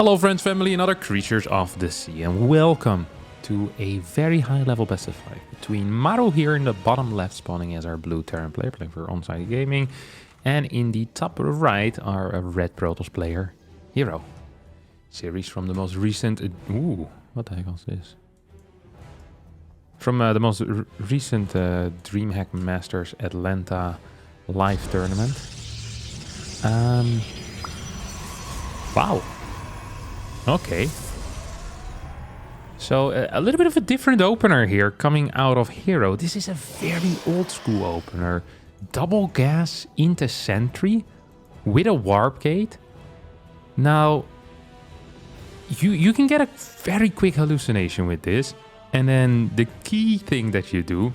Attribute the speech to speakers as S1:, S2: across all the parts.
S1: Hello friends, family and other creatures of the sea, and welcome to a very high level best of 5 between Maru here in the bottom left spawning as our blue Terran player playing for Onside Gaming, and in the top right our red Protoss player herO. Series from the most recent... Ooh, what the heck was this? From the most recent DreamHack Masters Atlanta live tournament. Wow. Okay. So a little bit of a different opener here coming out of herO. This is a very old school opener. Double gas into sentry with a warp gate. Now, you can get a very quick hallucination with this. And then the key thing that you do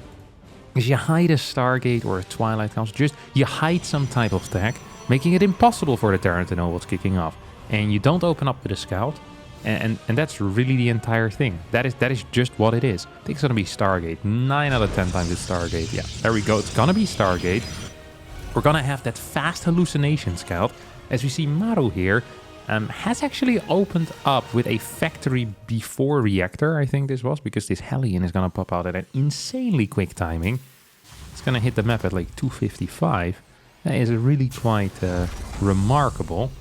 S1: is you hide a Stargate or a Twilight Council. Just you hide some type of tag, making it impossible for the Terran to know what's kicking off. And you don't open up with a scout. And that's really the entire thing. That is just what it is. I think it's going to be Stargate. 9 out of 10 times it's Stargate. Yeah, there we go. It's going to be Stargate. We're going to have that fast hallucination scout. As we see Maru here, has actually opened up with a factory before reactor, I think this was, because this Hellion is going to pop out at an insanely quick timing. It's going to hit the map at like 255. That is really quite remarkable.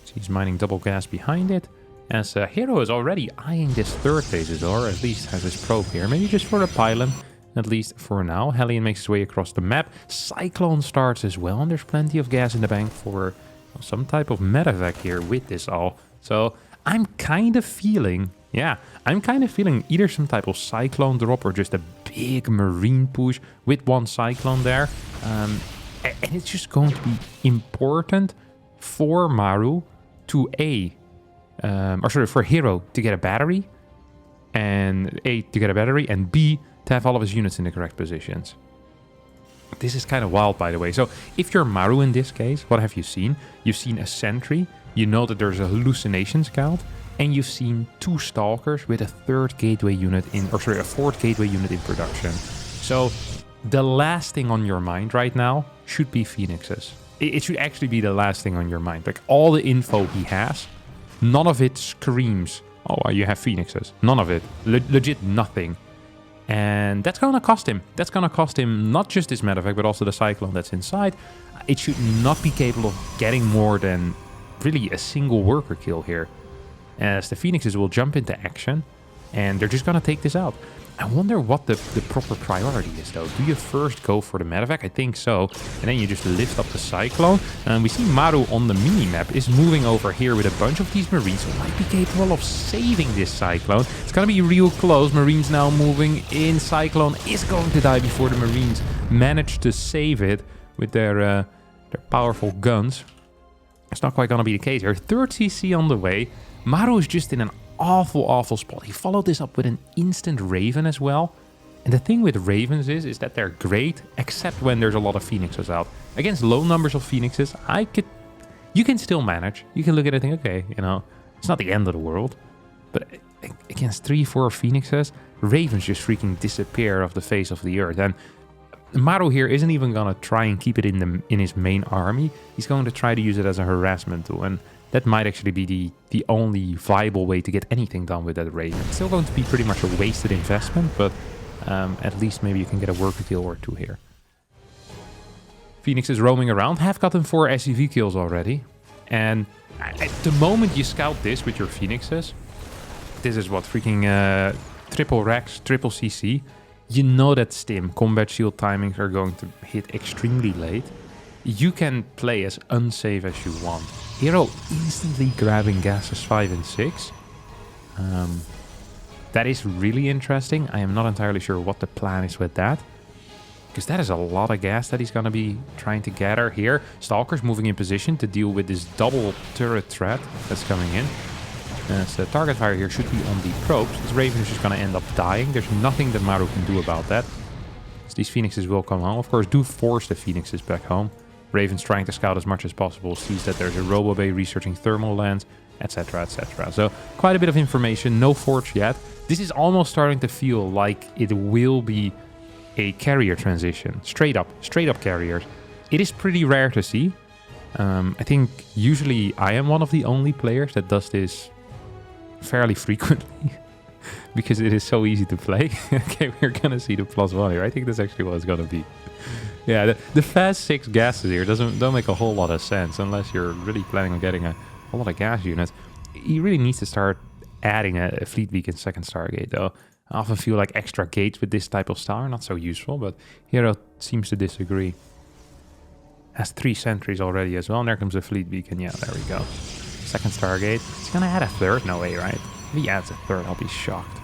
S1: So he's mining double gas behind it. As herO is already eyeing this third phase, or at least has his probe here. Maybe just for the pylon, at least for now. Hellion makes his way across the map. Cyclone starts as well, and there's plenty of gas in the bank for some type of medevac here with this all. So I'm kind of feeling, either some type of cyclone drop or just a big marine push with one cyclone there. And it's just going to be important for Maru to for herO to get a battery, and A, to get a battery, and B, to have all of his units in the correct positions. This is kind of wild, by the way. So if you're Maru in this case, what have you seen? You've seen a sentry, you know that there's a hallucination scout, and you've seen 2 stalkers with a fourth gateway unit in production. So the last thing on your mind right now should be Phoenixes. It should actually be the last thing on your mind. Like all the info he has, none of it screams, oh, you have Phoenixes. None of it. Legit nothing. And that's going to cost him. That's going to cost him not just this medevac, but also the Cyclone that's inside. It should not be capable of getting more than really a single worker kill here, as the Phoenixes will jump into action, and they're just going to take this out. I wonder what the proper priority is, though. Do you first go for the medevac? I think so. And then you just lift up the Cyclone. And we see Maru on the mini-map is moving over here with a bunch of these Marines who might be capable of saving this Cyclone. It's going to be real close. Marines now moving in. Cyclone is going to die before the Marines manage to save it with their powerful guns. It's not quite going to be the case here. 3rd CC on the way. Maru is just in an awful spot. He followed this up with an instant Raven as well. And the thing with Ravens is that they're great, except when there's a lot of Phoenixes out. Against low numbers of Phoenixes, you can still manage. You can look at it and think, okay, it's not the end of the world. But against 3-4 Phoenixes, Ravens just freaking disappear off the face of the earth. And Maru here isn't even going to try and keep it in his main army. He's going to try to use it as a harassment tool. And that might actually be the only viable way to get anything done with that Raven. It's still going to be pretty much a wasted investment, but at least maybe you can get a worker kill or 2 here. Phoenix is roaming around, have gotten 4 SCV kills already. And at the moment you scout this with your Phoenixes, this is what, freaking triple Rex, triple CC. You know that Stim, combat shield timings are going to hit extremely late. You can play as unsafe as you want. herO instantly grabbing gases 5 and 6. That is really interesting. I am not entirely sure what the plan is with that, because that is a lot of gas that he's going to be trying to gather here. Stalkers moving in position to deal with this double turret threat that's coming in. So the target fire here should be on the probes. This Raven is just going to end up dying. There's nothing that Maru can do about that. So these Phoenixes will come home. Of course, do force the Phoenixes back home. Raven's trying to scout as much as possible, sees that there's a RoboBay researching thermal lands, etc, etc. So quite a bit of information, no forge yet. This is almost starting to feel like it will be a carrier transition. Straight up carriers. It is pretty rare to see, I think usually I am one of the only players that does this fairly frequently because it is so easy to play. Okay, we're gonna see the +1 here. I think that's actually what it's gonna be. Yeah, the fast 6 gases here don't make a whole lot of sense unless you're really planning on getting a lot of gas units. He really needs to start adding a fleet beacon second Stargate though. I often feel like extra gates with this type of style are not so useful, but herO seems to disagree. Has 3 sentries already as well, and there comes a fleet beacon. Yeah, there we go. Second Stargate. He's gonna add a third? No way, right? If he adds a third, I'll be shocked.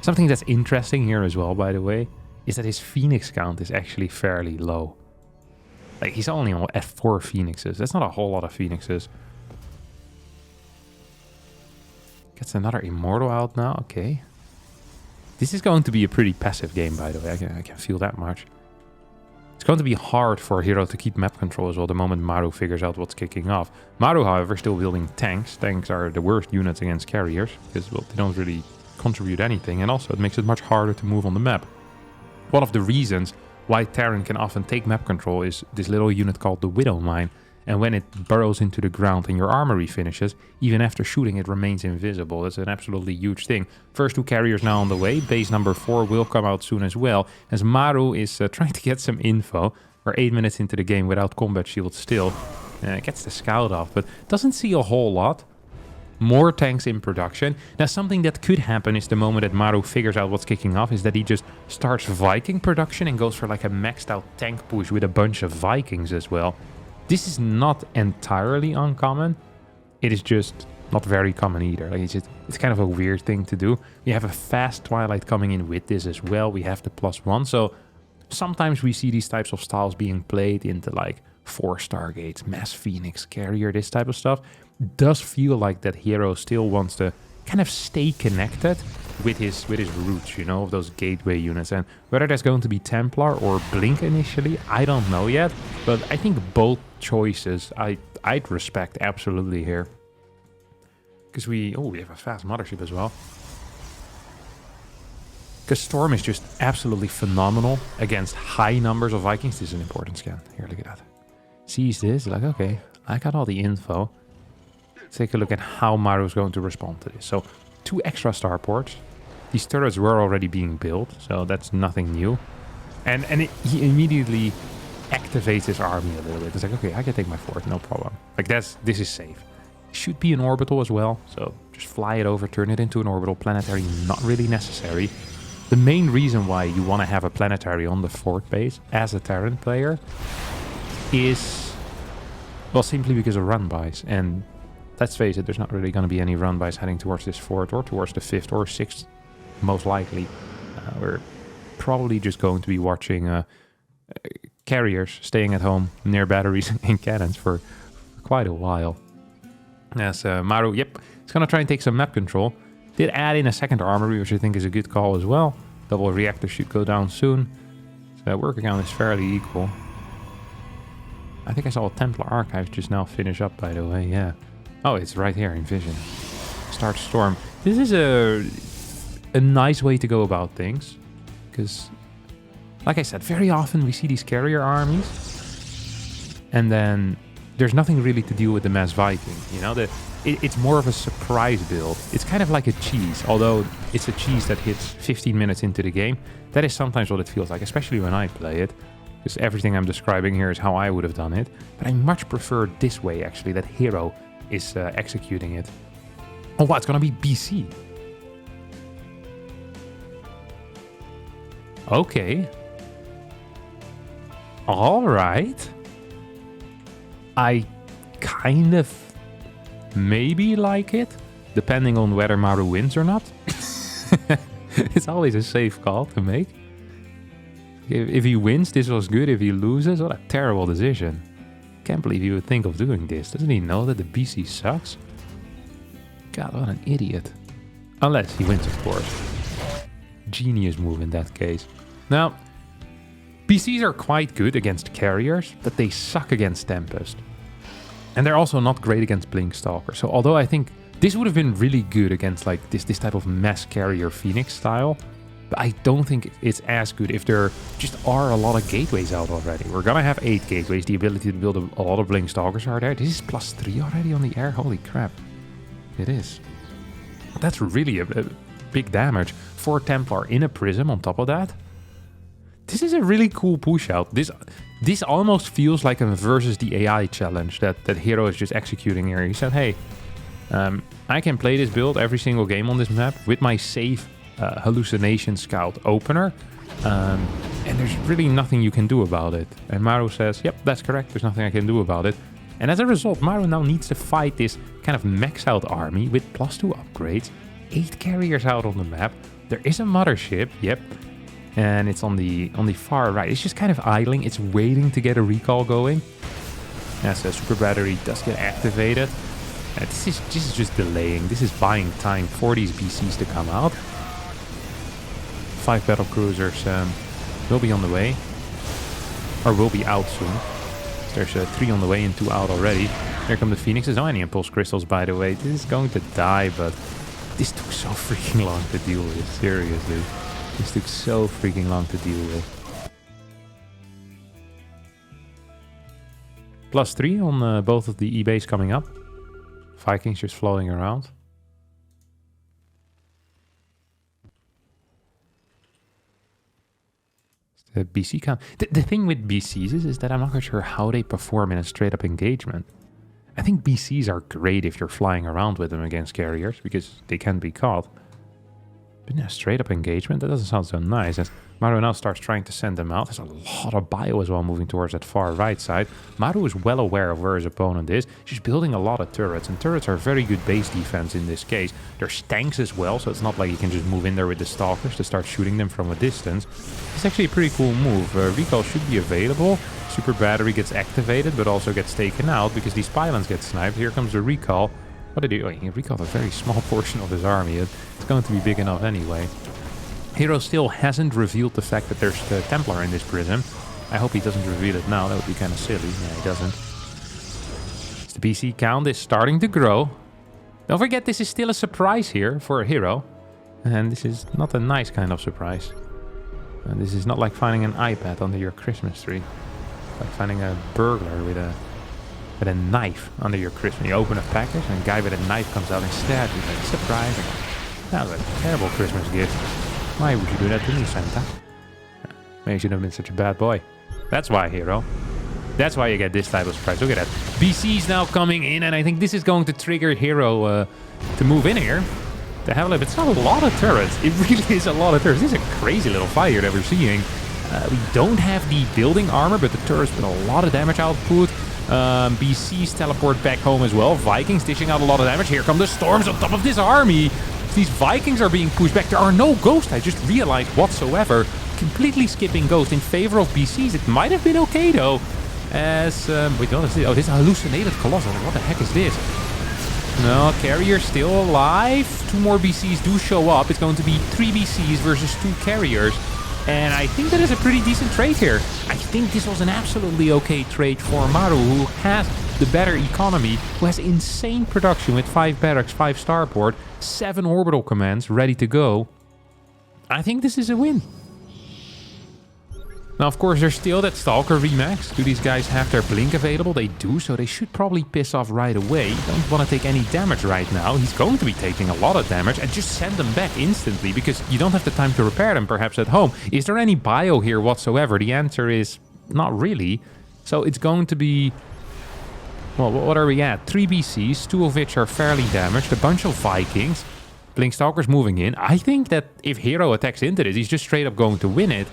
S1: Something that's interesting here as well, by the way, is that his Phoenix count is actually fairly low. Like, he's only at 4 Phoenixes. That's not a whole lot of Phoenixes. Gets another Immortal out now. Okay. This is going to be a pretty passive game, by the way. I can feel that much. It's going to be hard for herO to keep map control as well the moment Maru figures out what's kicking off. Maru, however, still building tanks. Tanks are the worst units against carriers because, well, they don't really contribute anything, and also it makes it much harder to move on the map. One of the reasons why Terran can often take map control is this little unit called the Widow Mine, and when it burrows into the ground and your armory finishes, even after shooting it remains invisible. That's an absolutely huge thing. First 2 carriers now on the way. Base number 4 will come out soon as well, as Maru is trying to get some info. We're 8 minutes into the game without combat shield still. Gets the scout off, but doesn't see a whole lot. More tanks in production. Now, something that could happen is the moment that Maru figures out what's kicking off is that he just starts Viking production and goes for like a maxed out tank push with a bunch of Vikings as well. This is not entirely uncommon. It is just not very common either. Like it's kind of a weird thing to do. We have a fast Twilight coming in with this as well. We have the +1. So sometimes we see these types of styles being played into like 4 Stargates, Mass Phoenix, Carrier, this type of stuff. It does feel like that herO still wants to kind of stay connected with his roots, you know, of those gateway units. And whether that's going to be Templar or Blink initially, I don't know yet. But I think both choices I'd respect absolutely here. Because we have a fast mothership as well. Because Storm is just absolutely phenomenal against high numbers of Vikings. This is an important scan. Here, look at that. Sees this, like, okay, I got all the info. Let's take a look at how Maru is going to respond to this. So 2 extra starports. These turrets were already being built, so that's nothing new. And he immediately activates his army a little bit. It's like, okay, I can take my fort, no problem. Like, this is safe. Should be an orbital as well, so just fly it over, turn it into an orbital. Planetary, not really necessary. The main reason why you want to have a planetary on the fort base as a Terran player is, well, simply because of run-bys. And let's face it, there's not really going to be any run-bys heading towards this fort or towards the 5th or 6th, most likely. We're probably just going to be watching carriers staying at home near batteries and cannons for quite a while. As Maru, yep, it's going to try and take some map control. Did add in a second armory, which I think is a good call as well. Double reactor should go down soon. So work count is fairly equal. I think I saw a Templar Archive just now finish up, by the way, yeah. Oh, it's right here in Vision. Start Storm. This is a nice way to go about things. Because, like I said, very often we see these carrier armies. And then there's nothing really to deal with the Mass Viking. You know, it's more of a surprise build. It's kind of like a cheese. Although it's a cheese that hits 15 minutes into the game. That is sometimes what it feels like, especially when I play it. Because everything I'm describing here is how I would have done it. But I much prefer this way, actually, that herO is executing it. Oh, wow, it's going to be BC. Okay. All right. I kind of maybe like it, depending on whether Maru wins or not. It's always a safe call to make. If he wins, this was good. If he loses, what a terrible decision. Can't believe he would think of doing this. Doesn't he know that the BC sucks? God, what an idiot. Unless he wins, of course. Genius move in that case. Now, BCs are quite good against carriers, but they suck against Tempest. And they're also not great against Blink Stalker. So although I think this would have been really good against like this type of mass carrier Phoenix style, But I don't think it's as good if there just are a lot of gateways out already. We're gonna have 8 gateways. The ability to build a lot of Blink Stalkers are there. This is +3 already on the air. Holy crap. It is. That's really a big damage. 4 Templar in a Prism on top of that. This is a really cool push out. This almost feels like a versus the AI challenge that herO is just executing here. He said, hey, I can play this build every single game on this map with my safe Hallucination Scout opener. And there's really nothing you can do about it. And Maru says, yep, that's correct. There's nothing I can do about it. And as a result, Maru now needs to fight this kind of max out army with +2 upgrades. 8 carriers out on the map. There is a mothership, yep. And it's on the far right. It's just kind of idling. It's waiting to get a recall going. As the super battery does get activated. This is just delaying. This is buying time for these BCs to come out. 5 battlecruisers will be on the way. Or will be out soon. There's 3 on the way and 2 out already. Here come the Phoenixes. Oh, any impulse crystals, by the way. This is going to die, but this took so freaking long to deal with. Seriously. This took so freaking long to deal with. +3 on both of the E-base coming up. Vikings just floating around. The BC count. The thing with BCs is that I'm not quite sure how they perform in a straight up engagement. I think BCs are great if you're flying around with them against carriers because they can be caught. But in a straight up engagement, that doesn't sound so nice. As Maru now starts trying to send them out. There's a lot of bio as well moving towards that far right side. Maru is well aware of where his opponent is. She's building a lot of turrets, and turrets are very good base defense in this case. There's tanks as well, so it's not like you can just move in there with the stalkers to start shooting them from a distance. It's actually a pretty cool move. Recall should be available. Super battery gets activated, but also gets taken out because these pylons get sniped. Here comes the recall. What did he do? He recalled a very small portion of his army. It's going to be big enough anyway. herO still hasn't revealed the fact that there's the Templar in this prism. I hope he doesn't reveal it now. That would be kind of silly. Yeah, he doesn't. The BC count is starting to grow. Don't forget, this is still a surprise here for herO. And this is not a nice kind of surprise. And this is not like finding an iPad under your Christmas tree. It's like finding a burglar with a knife under your Christmas. You open a package and a guy with a knife comes out and stabs you. Like, surprising. That was a terrible Christmas gift. Why would you do that to me, Santa? Maybe you shouldn't have been such a bad boy. That's why, herO. That's why you get this type of surprise. Look at that. BC's now coming in, and I think this is going to trigger herO to move in here. To have a look. It's not a lot of turrets. It really is a lot of turrets. This is a crazy little fight here that we're seeing. We don't have the building armor, but the turrets with a lot of damage output. BC's teleport back home as well. Vikings dishing out a lot of damage. Here come the storms on top of this army. These Vikings are being pushed back. There are no ghosts, I just realized, whatsoever. Completely skipping ghost in favor of BCs. It might have been okay, though. As, wait, what is this? Oh, this is a hallucinated Colossal. What the heck is this? No, carrier still alive. 2 more BCs do show up. It's going to be 3 BCs versus 2 carriers. And I think that is a pretty decent trade here. I think this was an absolutely okay trade for Maru, who has the better economy, who has insane production with 5 barracks, 5 starport, 7 orbital commands ready to go. I think this is a win. Now, of course, there's still that Stalker Remax. Do these guys have their Blink available? They do, so they should probably piss off right away. You don't want to take any damage right now. He's going to be taking a lot of damage, and just send them back instantly, because you don't have the time to repair them, perhaps at home. Is there any bio here whatsoever? The answer is not really. So it's going to be... Well, what are we at? 3 BCs, 2 of which are fairly damaged, a bunch of Vikings. Blink Stalkers moving in. I think that if herO attacks into this, he's just straight up going to win it.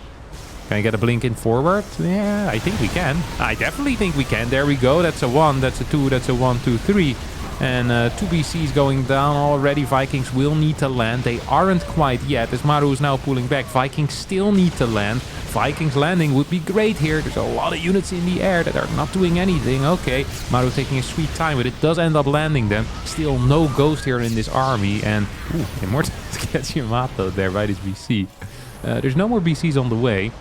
S1: Can I get a blink in forward? Yeah, I think we can. I definitely think we can. There we go. That's a 1, that's a 2, that's a 1, 2, 3. And 2 BCs going down already. Vikings will need to land. They aren't quite yet, as Maru is now pulling back. Vikings still need to land. Vikings landing would be great here. There's a lot of units in the air that are not doing anything. Okay, Maru taking a sweet time, but it does end up landing them. Still no ghost here in this army. And, ooh, Immortal gets Yamato there by this BC. There's no more BCs on the way.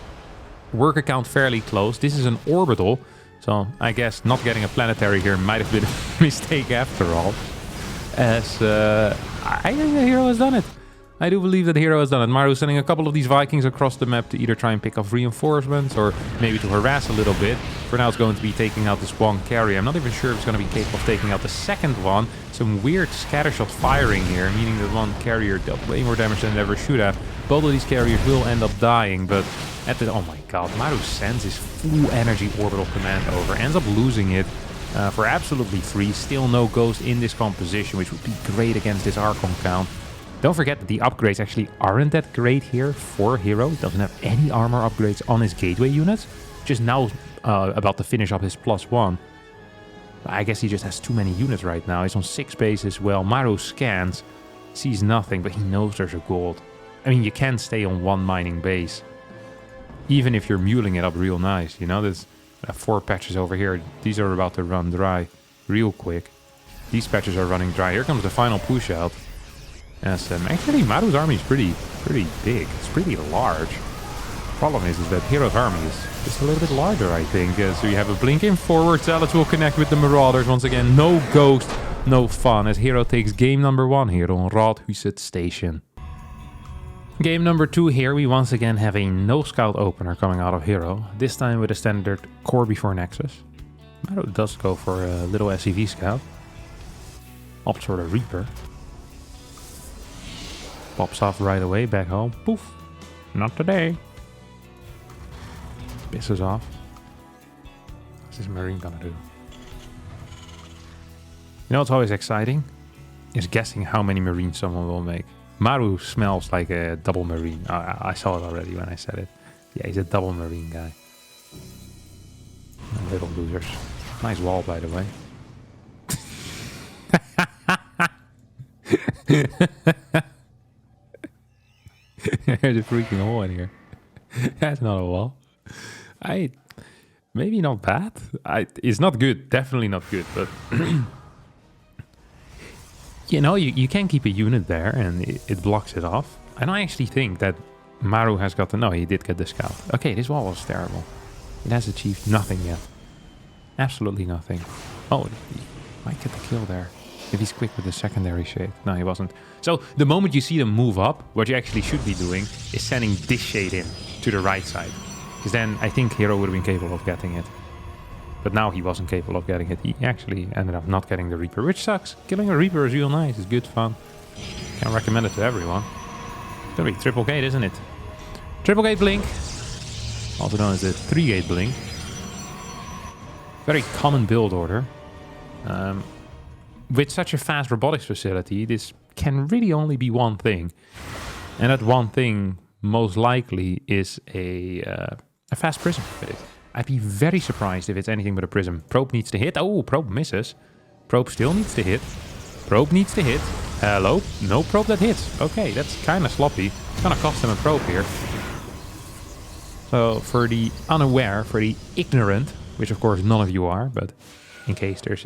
S1: Work account fairly close. This is an orbital, so I guess not getting a planetary here might have been a mistake after all. As I think the herO has done it. I do believe that herO has done it. Maru sending a couple of these Vikings across the map to either try and pick off reinforcements or maybe to harass a little bit. For now, it's going to be taking out this one carrier. I'm not even sure if it's going to be capable of taking out the second one. Some weird scattershot firing here, meaning that one carrier dealt way more damage than it ever should have. Both of these carriers will end up dying, but at the... Oh my god, Maru sends his full energy orbital command over. Ends up losing it for absolutely free. Still no ghost in this composition, which would be great against this Archon count. Don't forget that the upgrades actually aren't that great here for herO. He doesn't have any armor upgrades on his gateway units. Just now about to finish up his +1. I guess he just has too many units right now. He's on 6 bases. Well, Maru scans, sees nothing, but he knows there's a gold. I mean, you can stay on one mining base. Even if you're muling it up real nice, you know? There's 4 patches over here. These are about to run dry real quick. These patches are running dry. Here comes the final push out. Yes, actually, Maru's army is pretty big. It's pretty large. Problem is that herO's army is just a little bit larger, I think. So you have a blink in forward. Zealots will connect with the Marauders once again. No ghost, no fun, as herO takes game number 1 here on Radhuset Station. Game number 2 here, we once again have a no-scout opener coming out of herO. This time with a standard core before Nexus. Maru does go for a little SCV scout. Opts for the Reaper. Pops off right away, back home. Poof. Not today. Pisses off. What's this Marine gonna do? You know what's always exciting? Is guessing how many Marines someone will make. Maru smells like a double Marine. I saw it already when I said it. Yeah, he's a double Marine guy. Little losers. Nice wall, by the way. There's a freaking hole in here. That's not a wall. Maybe not bad. It's not good. Definitely not good. But you know, you can keep a unit there and it blocks it off. And I actually think that Maru has got the... No, he did get the scout. Okay, this wall was terrible. It has achieved nothing yet. Absolutely nothing. Oh, he might get the kill there. If he's quick with the secondary shade. No, he wasn't. So the moment you see them move up, what you actually should be doing is sending this shade in to the right side. Because then I think herO would have been capable of getting it. But now he wasn't capable of getting it. He actually ended up not getting the Reaper, which sucks. Killing a Reaper is real nice. It's good fun. Can't recommend it to everyone. It's gonna be triple gate, isn't it? Triple gate blink. Also known as the 3-gate blink. Very common build order. With such a fast robotics facility, this can really only be one thing. And that one thing, most likely, is a fast prism. I'd be very surprised if it's anything but a prism. Probe needs to hit. Oh, probe misses. Probe still needs to hit. Probe needs to hit. Hello? No probe that hits. Okay, that's kind of sloppy. It's gonna cost him a probe here. So, for the unaware, for the ignorant, which of course none of you are, but in case there's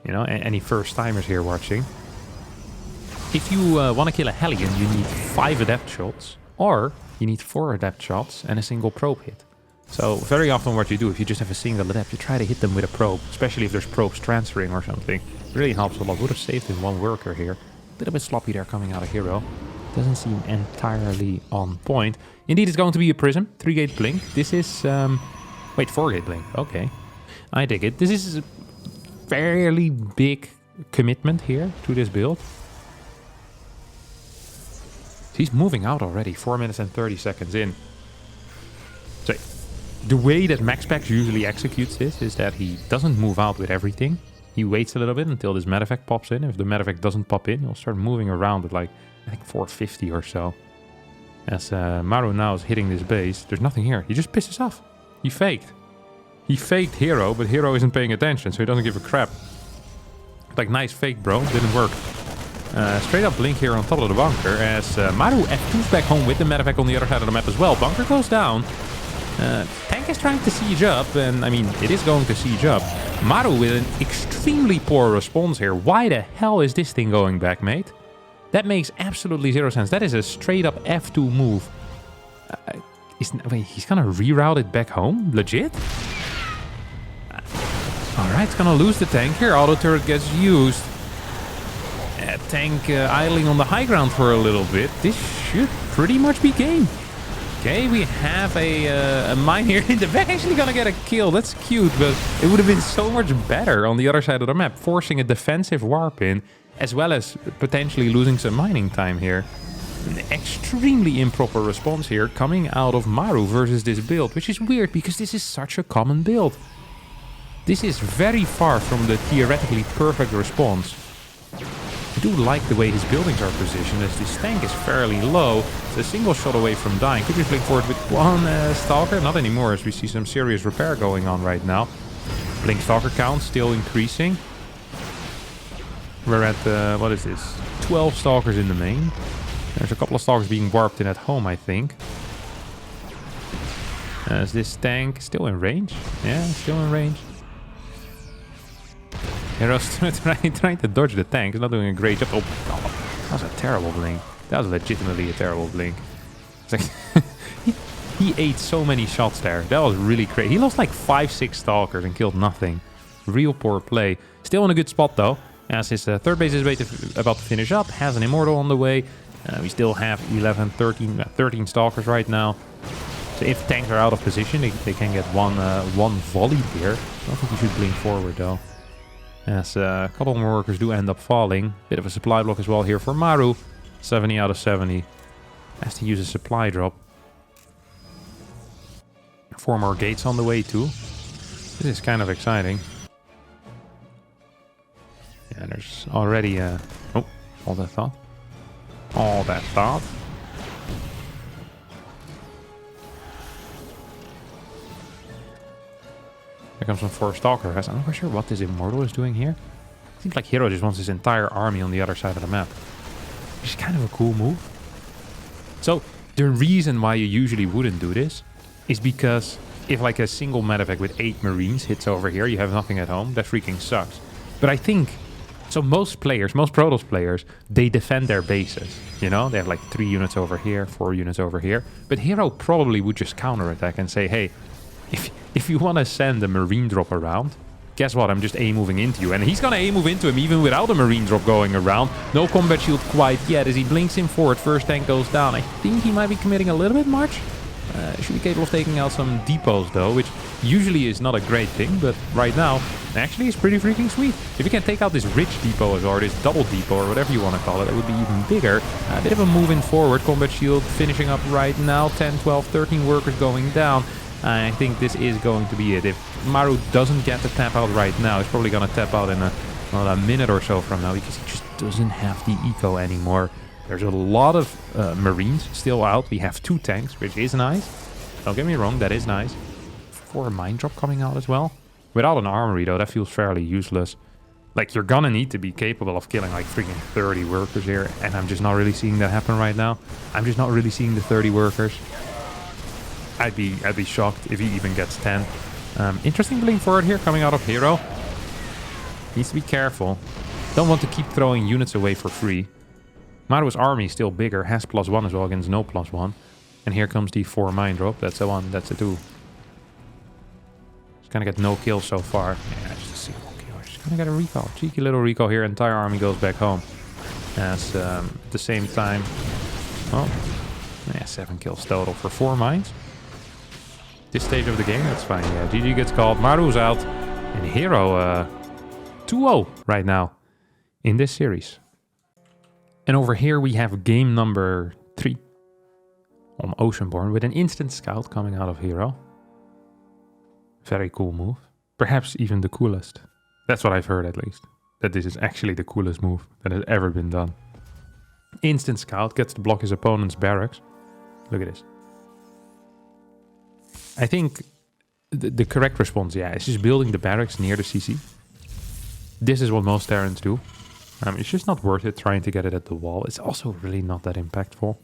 S1: you know, any first-timers here watching. If you want to kill a Hellion, you need 5 adept shots, or you need 4 adept shots and a single probe hit. So very often what you do, if you just have a single adept, you try to hit them with a probe, especially if there's probes transferring or something. It really helps a lot. Would have saved in 1 worker here. A little bit sloppy there coming out of herO. Doesn't seem entirely on point. Indeed, it's going to be a prism. 3-gate blink. This is... wait, 4-gate blink. Okay. I dig it. This is... fairly big commitment here to this build. He's moving out already, 4 minutes and 30 seconds in. So the way that MaxPax usually executes this is that he doesn't move out with everything. He waits a little bit until this medevac pops in. If the medevac doesn't pop in, he'll start moving around with like, I think 450 or so. As Maru now is hitting this base, there's nothing here. He just pisses off. He faked. He faked herO, but herO isn't paying attention, so he doesn't give a crap. Like, nice fake, bro. Didn't work. Straight up blink here on top of the bunker, as Maru F2's back home with the medevac on the other side of the map as well. Bunker goes down. Tank is trying to siege up, and I mean, it is going to siege up. Maru with an extremely poor response here. Why the hell is this thing going back, mate? That makes absolutely 0 sense. That is a straight up F2 move. Wait, he's gonna reroute it back home? Legit? Alright, it's gonna lose the tank here. Auto turret gets used. tank idling on the high ground for a little bit. This should pretty much be game. Okay, we have a mine here in the back. Actually gonna get a kill. That's cute, but it would have been so much better on the other side of the map, forcing a defensive warp in, as well as potentially losing some mining time here. An extremely improper response here coming out of Maru versus this build, which is weird because this is such a common build. This is very far from the theoretically perfect response. I do like the way his buildings are positioned, as this tank is fairly low. It's a single shot away from dying. Could just blink forward with one Stalker? Not anymore, as we see some serious repair going on right now. Blink Stalker count still increasing. We're at, what is this? 12 Stalkers in the main. There's a couple of Stalkers being warped in at home, I think. Is this tank still in range? Yeah, still in range. herO's trying to dodge the tank. He's not doing a great job. Oh, God. That was a terrible blink. That was legitimately a terrible blink. It's like he ate so many shots there. That was really crazy. He lost like 5-6 Stalkers and killed nothing. Real poor play. Still in a good spot, though. As his third base is about to finish up. Has an Immortal on the way. We still have 13 Stalkers right now. So if tanks are out of position, they can get one volley here. I don't think he should blink forward, though. As a couple more workers do end up falling. Bit of a supply block as well here for Maru. 70 out of 70. Has to use a supply drop. 4 more gates on the way too. This is kind of exciting. Yeah, there's already... oh, all that thought. All that thought. Here comes some 4 Stalkers. I'm not quite sure what this Immortal is doing here. Seems like herO just wants his entire army on the other side of the map. Which is kind of a cool move. So, the reason why you usually wouldn't do this is because if like a single medevac with 8 Marines hits over here, you have nothing at home, that freaking sucks. But I think... So most players, most Protoss players, they defend their bases. You know, they have like 3 units over here, 4 units over here. But herO probably would just counterattack and say, hey, if you want to send a Marine drop around, guess what? I'm just A-moving into you. And he's going to A-move into him even without a Marine drop going around. No combat shield quite yet as he blinks him forward. First tank goes down. I think he might be committing a little bit much. Should be capable of taking out some depots though, which usually is not a great thing, but right now actually is pretty freaking sweet. If you can take out this rich depot or this double depot or whatever you want to call it, that would be even bigger. A bit of a move in forward. Combat shield finishing up right now. 10, 12, 13 workers going down. I think this is going to be it. If Maru doesn't get the tap out right now, he's probably going to tap out in a minute or so from now because he just doesn't have the eco anymore. There's a lot of Marines still out. We have 2 tanks, which is nice. Don't get me wrong, that is nice. 4 mine drop coming out as well. Without an armory, though, that feels fairly useless. Like, you're gonna need to be capable of killing like freaking 30 workers here, and I'm just not really seeing that happen right now. I'm just not really seeing the 30 workers. I'd be shocked if he even gets 10. Interesting blink forward here coming out of herO. Needs to be careful. Don't want to keep throwing units away for free. Maru's army is still bigger, has +1 as well against no +1. And here comes the 4 mine drop. That's a 1, that's a 2. Just gonna get no kills so far. Yeah, just a single kill. Just gonna get a recall. Cheeky little recall here. Entire army goes back home. As at the same time... Oh, yeah, 7 kills total for 4 mines. This stage of the game, that's fine. Yeah, GG gets called. Maru's out. And herO 2-0 right now in this series. And over here we have game number 3 on Oceanborn with an instant scout coming out of herO. Very cool move. Perhaps even the coolest. That's what I've heard at least. That this is actually the coolest move that has ever been done. Instant scout gets to block his opponent's barracks. Look at this. I think the correct response, yeah, is just building the barracks near the CC. This is what most Terrans do. It's just not worth it trying to get it at the wall. It's also really not that impactful.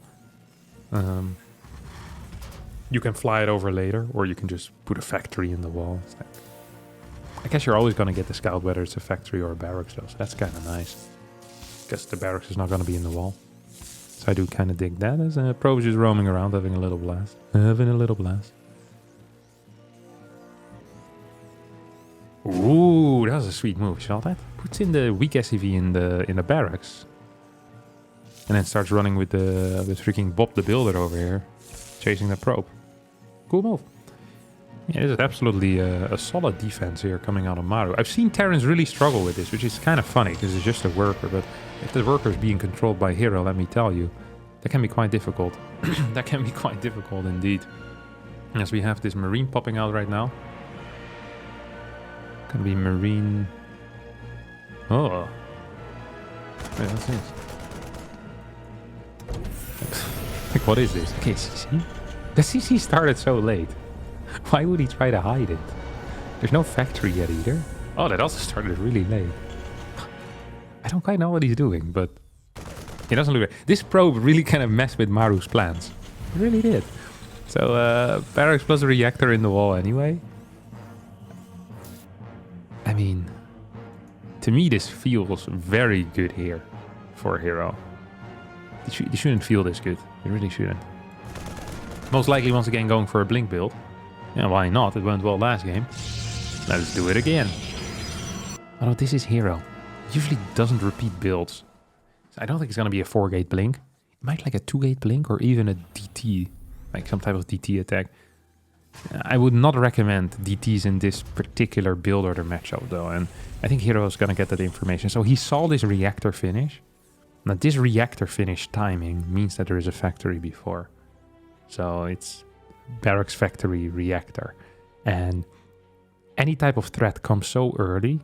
S1: You can fly it over later, or you can just put a factory in the wall. I guess you're always going to get the scout, whether it's a factory or a barracks, though. So that's kind of nice. Guess the barracks is not going to be in the wall. So I do kind of dig that as Protoss just roaming around, having a little blast. Ooh, that was a sweet move. You saw that? Puts in the weak SCV in the barracks. And then starts running with the freaking Bob the Builder over here. Chasing the probe. Cool move. Yeah, this is absolutely a solid defense here coming out of Maru. I've seen Terrans really struggle with this, which is kind of funny because it's just a worker. But if the worker is being controlled by herO, let me tell you, that can be quite difficult. That can be quite difficult indeed. As we have this Marine popping out right now. Gonna be Marine... Oh. Wait, what's this? Like, what is this? Okay, CC? The CC started so late. Why would he try to hide it? There's no factory yet either. Oh, that also started really late. I don't quite know what he's doing, but... It doesn't look... This probe really kind of messed with Maru's plans. It really did. So, barracks plus a reactor in the wall anyway. I mean... To me, this feels very good here for herO. It shouldn't feel this good. It really shouldn't. Most likely, once again, going for a blink build. Yeah, why not? It went well last game. Let's do it again. Oh, this is herO. Usually doesn't repeat builds. I don't think it's going to be a 4-gate blink. It might like a 2-gate blink or even a DT. Like some type of DT attack. I would not recommend DTs in this particular build order matchup though. And I think herO is going to get that information. So he saw this reactor finish. Now this reactor finish timing means that there is a factory before. So it's barracks factory reactor. And any type of threat comes so early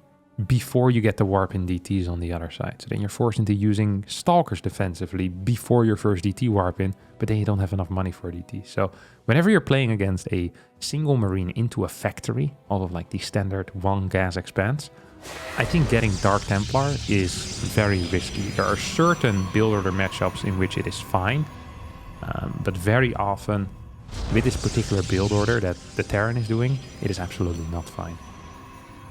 S1: before you get the warp in DTs on the other side. So then you're forced into using stalkers defensively before your first DT warp in, but then you don't have enough money for DT. So whenever you're playing against a single Marine into a factory, all of like the standard 1 gas expanse, I think getting Dark Templar is very risky. There are certain build order matchups in which it is fine, but very often with this particular build order that the Terran is doing, it is absolutely not fine.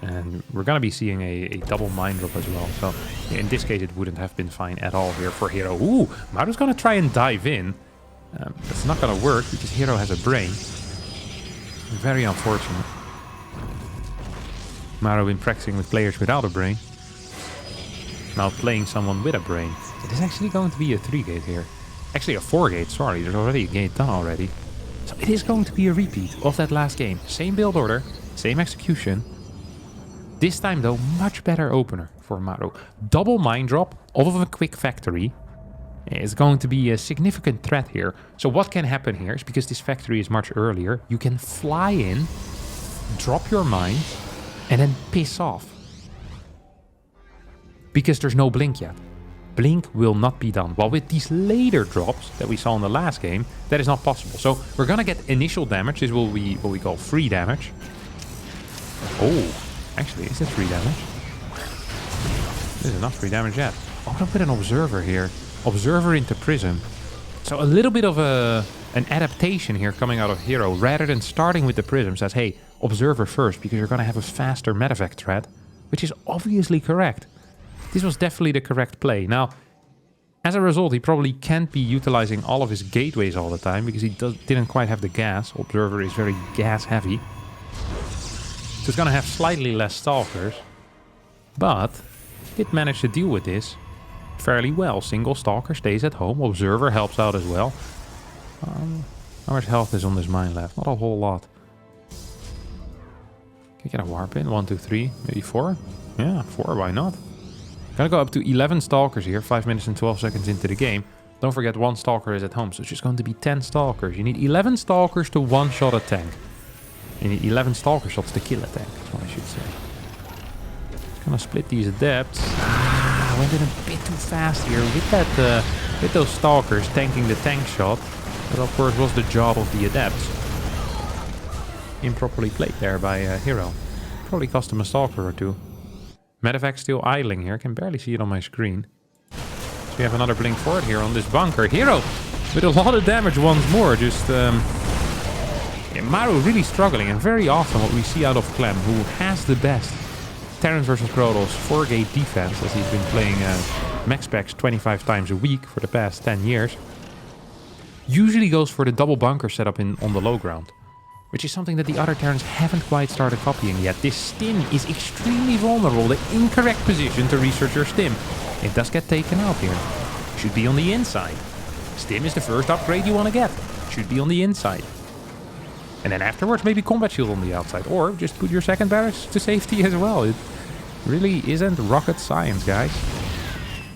S1: And we're going to be seeing a double mine drop as well. So in this case, it wouldn't have been fine at all here for herO. Ooh, Maru's going to try and dive in. That's not going to work because herO has a brain. Very unfortunate. Maru been practicing with players without a brain. Now playing someone with a brain. It is actually going to be a 3-gate here. Actually a 4-gate, sorry. There's already a gate done already. So it is going to be a repeat of that last game. Same build order, same execution. This time, though, much better opener for Maru. Double mine drop off of a quick factory is going to be a significant threat here. So what can happen here is because this factory is much earlier, you can fly in, drop your mine, and then piss off. Because there's no blink yet. Blink will not be done. While with these later drops that we saw in the last game, that is not possible. So we're going to get initial damage. This will be what we call free damage. Oh. Actually, is it 3 damage? This is not 3 damage yet. I'm going to put an Observer here. Observer into Prism. So a little bit of an adaptation here coming out of herO. Rather than starting with the Prism, says, hey, Observer first, because you're going to have a faster medevac threat. Which is obviously correct. This was definitely the correct play. Now, as a result, he probably can't be utilizing all of his gateways all the time, because he didn't quite have the gas. Observer is very gas heavy. So it's going to have slightly less stalkers, but it managed to deal with this fairly well. Single stalker stays at home. Observer helps out as well. How much health is on this mine left? Not a whole lot. Can you get a warp in? 1, 2, 3, maybe 4? Yeah, 4, why not? Gonna go up to 11 stalkers here, 5 minutes and 12 seconds into the game. Don't forget 1 stalker is at home, so it's just going to be 10 stalkers. You need 11 stalkers to one-shot a tank. You need 11 stalker shots to kill a tank, that's what I should say. Just gonna split these adepts. I went in a bit too fast here with that, with those stalkers tanking the tank shot. That of course was the job of the adepts. Improperly played there by herO. Probably cost him a stalker or 2. Medevac still idling here, I can barely see it on my screen. So we have another blink forward here on this bunker. herO with a lot of damage once more, just... Maru really struggling, and very often what we see out of Clem, who has the best Terrans versus Protoss 4-gate defense, as he's been playing max packs 25 times a week for the past 10 years, usually goes for the double bunker setup on the low ground, which is something that the other Terrans haven't quite started copying yet. This stim is extremely vulnerable, the incorrect position to research your stim. It does get taken out here. Should be on the inside. Stim is the first upgrade you want to get. Should be on the inside. And then afterwards, maybe combat shield on the outside. Or just put your second barracks to safety as well. It really isn't rocket science, guys.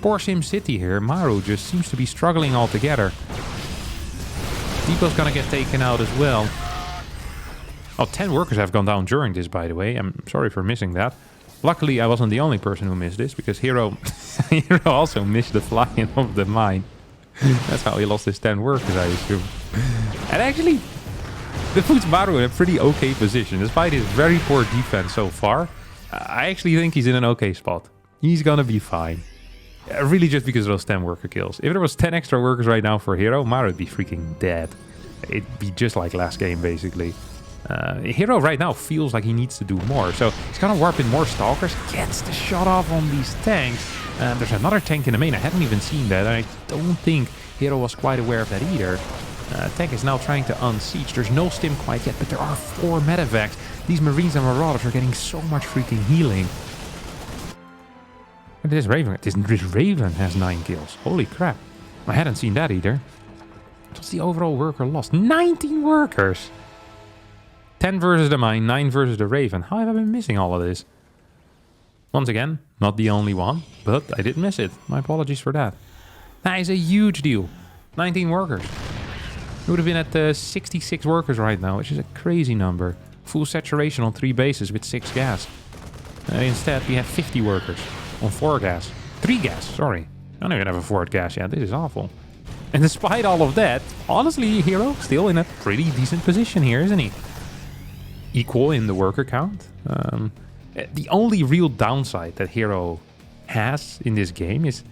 S1: Poor Sim City here. Maru just seems to be struggling altogether. Depot's gonna get taken out as well. Oh, 10 workers have gone down during this, by the way. I'm sorry for missing that. Luckily, I wasn't the only person who missed this, because herO also missed the flying of the mine. That's how he lost his 10 workers, I assume. And actually, that puts Maru in a pretty okay position. Despite his very poor defense so far, I actually think he's in an okay spot. He's gonna be fine. Really just because of those 10 worker kills. If there was 10 extra workers right now for herO, Maru would be freaking dead. It'd be just like last game, basically. herO right now feels like he needs to do more. So he's gonna warp in more stalkers. Gets the shot off on these tanks. There's another tank in the main. I hadn't even seen that. I don't think herO was quite aware of that either. Tank is now trying to unsiege. There's no stim quite yet, but there are 4 medevacs. These Marines and Marauders are getting so much freaking healing. Look at this Raven. This Raven has 9 kills. Holy crap. I hadn't seen that either. What's the overall worker loss? 19 workers! 10 versus the mine, 9 versus the Raven. How have I been missing all of this? Once again, not the only one, but I did miss it. My apologies for that. That is a huge deal. 19 workers. We would have been at 66 workers right now, which is a crazy number. Full saturation on 3 bases with 6 gas. Instead, we have 50 workers on 4 gas. 3 gas, sorry. I don't even have a 4th gas yet. This is awful. And despite all of that, honestly, herO still in a pretty decent position here, isn't he? Equal in the worker count. The only real downside that herO has in this game is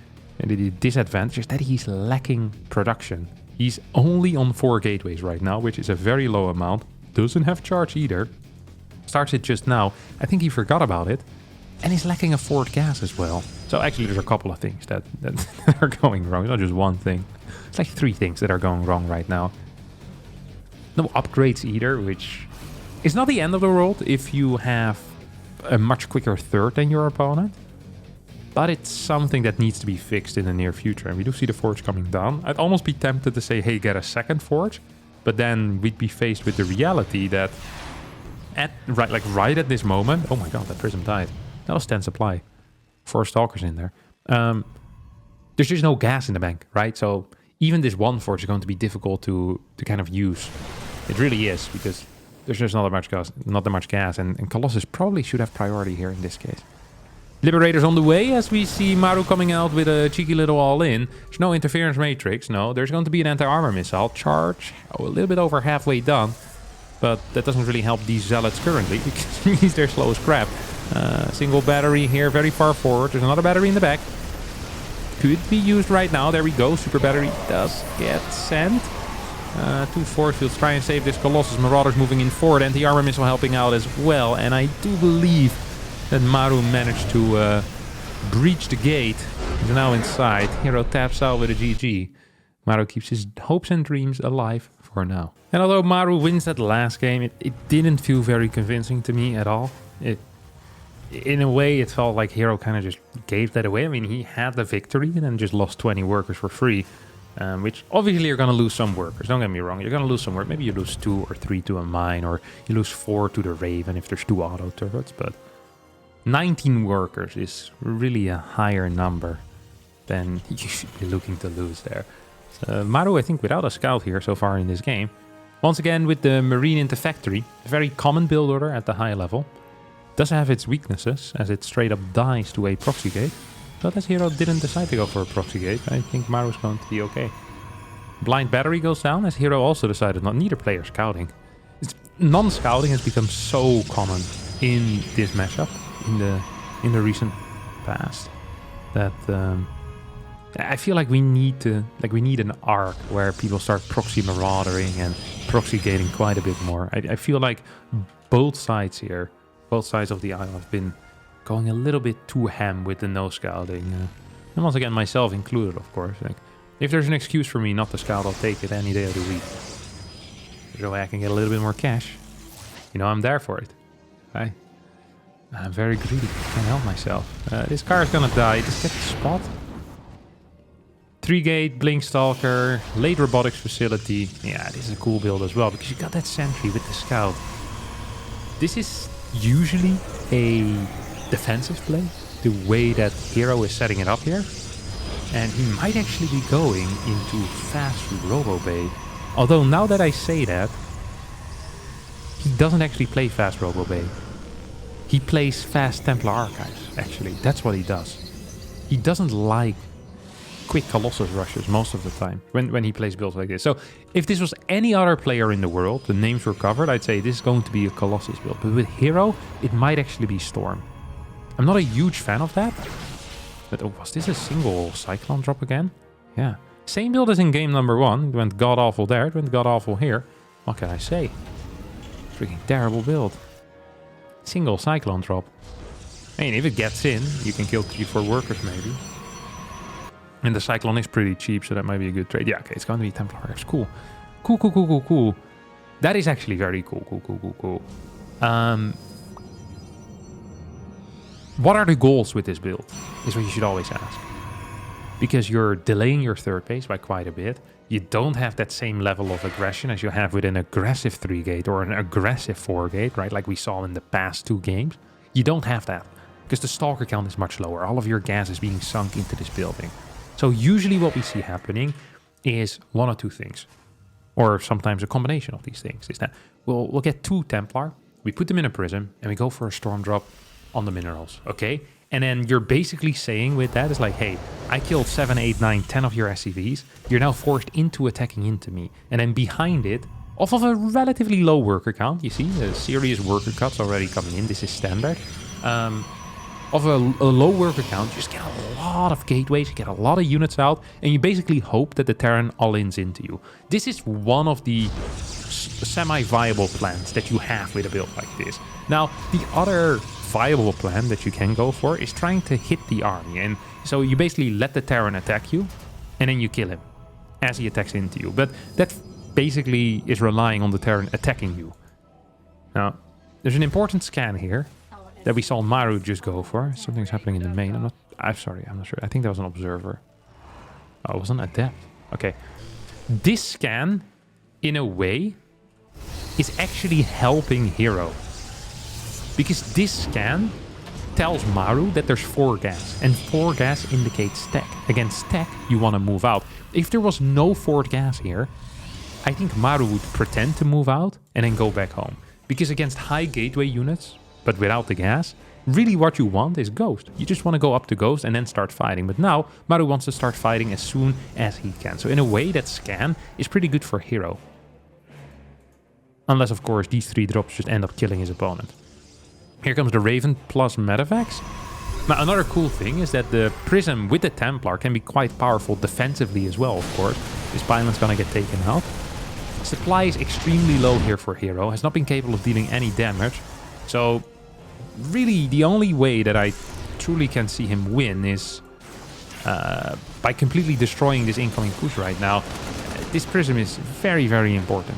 S1: the disadvantage is that he's lacking production. He's only on 4 gateways right now, which is a very low amount. Doesn't have charge either. Starts it just now. I think he forgot about it. And he's lacking a 4th gas as well. So actually there's a couple of things that are going wrong. It's not just one thing. It's like 3 things that are going wrong right now. No upgrades either, which is not the end of the world if you have a much quicker 3rd than your opponent. But it's something that needs to be fixed in the near future. And we do see the forge coming down. I'd almost be tempted to say, hey, get a 2nd forge. But then we'd be faced with the reality that right at this moment... Oh my god, that prism died. That was 10 supply. 4 stalkers in there. There's just no gas in the bank, right? So even this 1 forge is going to be difficult to kind of use. It really is, because there's just not that much gas. And Colossus probably should have priority here in this case. Liberator's on the way as we see Maru coming out with a cheeky little all-in. There's no interference matrix, no. There's going to be an anti-armor missile. Charge, a little bit over halfway done. But that doesn't really help these zealots currently, because it means they're slow as crap. Single battery here, very far forward. There's another battery in the back. Could be used right now. There we go. Super battery does get sent. 2 force fields try and save this Colossus. Marauders moving in forward. Anti-armor missile helping out as well. And I do believe that Maru managed to breach the gate. He's now inside. herO taps out with a GG. Maru keeps his hopes and dreams alive for now. And although Maru wins that last game, it didn't feel very convincing to me at all. In a way, it felt like herO kind of just gave that away. I mean, he had the victory and then just lost 20 workers for free. Which obviously you're going to lose some workers. Don't get me wrong. You're going to lose some work. Maybe you lose 2 or 3 to a mine, or you lose 4 to the Raven if there's 2 auto turrets. But 19 workers is really a higher number than you should be looking to lose there. Maru, I think, without a scout here so far in this game. Once again, with the Marine into Factory, a very common build order at the high level. Does have its weaknesses, as it straight up dies to a proxy gate. But as herO didn't decide to go for a proxy gate, I think Maru's going to be okay. Blind battery goes down, as herO also decided not neither player scouting. Non-scouting has become so common in this matchup in the recent past that I feel like we need an arc where people start proxy maraudering and proxy gating quite a bit more. I feel like both sides here, both sides of the aisle, have been going a little bit too ham with the no scouting. And once again, myself included, of course. Like, if there's an excuse for me not to scout, I'll take it any day of the week. There's a way I can get a little bit more cash. You know, I'm there for it. I'm very greedy. Can't help myself. This car is gonna die. Just get the spot. 3-gate, Blink Stalker, late Robotics Facility. Yeah, this is a cool build as well because you got that Sentry with the Scout. This is usually a defensive play, the way that herO is setting it up here. And he might actually be going into fast RoboBay. Although now that I say that, he doesn't actually play fast RoboBay. He plays fast Templar Archives, actually. That's what he does. He doesn't like quick Colossus rushes most of the time when he plays builds like this. So if this was any other player in the world, the names were covered, I'd say this is going to be a Colossus build. But with herO, it might actually be Storm. I'm not a huge fan of that. But oh, was this a single Cyclone drop again? Yeah. Same build as in game number 1. It went god-awful there, it went god-awful here. What can I say? Freaking terrible build. Single Cyclone drop. I mean, if it gets in, you can kill 3-4 workers maybe. And the Cyclone is pretty cheap, so that might be a good trade. Yeah, okay, it's going to be Templar Archives. Cool. Cool. That is actually very cool. What are the goals with this build? Is what you should always ask. Because you're delaying your third base by quite a bit. You don't have that same level of aggression as you have with an aggressive 3-gate or an aggressive 4-gate, right? Like we saw in the past 2 games. You don't have that. Because the Stalker count is much lower. All of your gas is being sunk into this building. So usually what we see happening is one or two things. Or sometimes a combination of these things. Is that we'll get 2 Templar, we put them in a prism, and we go for a storm drop on the minerals, okay? And then you're basically saying with that is like, hey, I killed 7, 8, 9, 10 of your SCVs. You're now forced into attacking into me. And then behind it, off of a relatively low worker count, you see, the serious worker cuts already coming in. This is standard. Of a low worker count, you just get a lot of gateways, you get a lot of units out, and you basically hope that the Terran all-ins into you. This is one of the semi-viable plans that you have with a build like this. Now, the other viable plan that you can go for is trying to hit the army. And so you basically let the Terran attack you, and then you kill him as he attacks into you. But that basically is relying on the Terran attacking you. Now, there's an important scan here that we saw Maru just go for. Something's happening in the main. I'm sorry, I'm not sure. I think that was an observer. Oh, it was an adept. Okay. This scan, in a way, is actually helping herO. Because this scan tells Maru that there's 4 gas. And 4 gas indicates stack. Against stack, you want to move out. If there was no 4 gas here, I think Maru would pretend to move out and then go back home. Because against high gateway units, but without the gas, really what you want is Ghost. You just want to go up to Ghost and then start fighting. But now, Maru wants to start fighting as soon as he can. So in a way, that scan is pretty good for herO. Unless, of course, these 3 drops just end up killing his opponent. Here comes the Raven plus Medevacs. Now, another cool thing is that the Prism with the Templar can be quite powerful defensively as well, of course. This pylon's gonna get taken out. Supply is extremely low here for herO. Has not been capable of dealing any damage. So, really, the only way that I truly can see him win is by completely destroying this incoming push right now. This Prism is very, very important.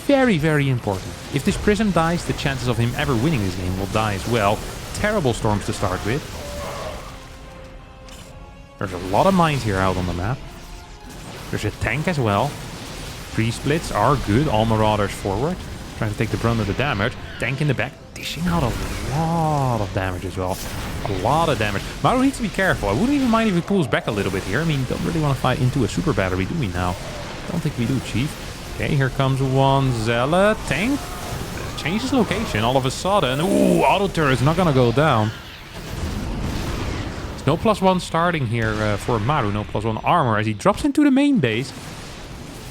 S1: Very, very important. If this Prism dies, the chances of him ever winning this game will die as well. Terrible storms to start with. There's a lot of mines here out on the map. There's a tank as well. 3 splits are good. All Marauders forward. Trying to take the brunt of the damage. Tank in the back. Dishing out a lot of damage as well. A lot of damage. Maru needs to be careful. I wouldn't even mind if he pulls back a little bit here. I mean, don't really want to fight into a super battery, do we now? Don't think we do, Chief. Okay, here comes one Zealot. Tank. Changes location all of a sudden. Ooh, auto turret's not gonna go down. There's no +1 starting here for Maru. No +1 armor as he drops into the main base.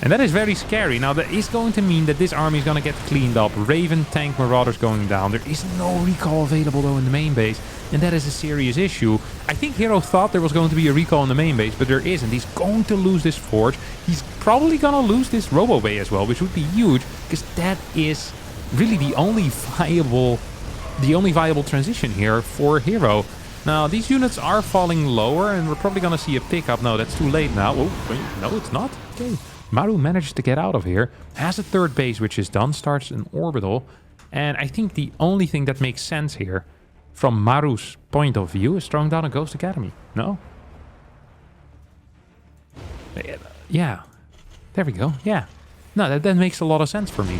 S1: And that is very scary. Now, that is going to mean that this army is going to get cleaned up. Raven, tank, Marauders going down. There is no recall available, though, in the main base. And that is a serious issue. I think herO thought there was going to be a recall in the main base, but there isn't. He's going to lose this forge. He's probably going to lose this Robo Bay as well, which would be huge, because that is really the only viable transition here for herO. Now, these units are falling lower, and we're probably going to see a pickup. No, that's too late now. Oh, wait, no, it's not. Okay. Maru manages to get out of here, has a 3rd base which is done, starts an orbital, and I think the only thing that makes sense here, from Maru's point of view, is throwing down a Ghost Academy. No? Yeah. There we go. Yeah. No, that makes a lot of sense for me.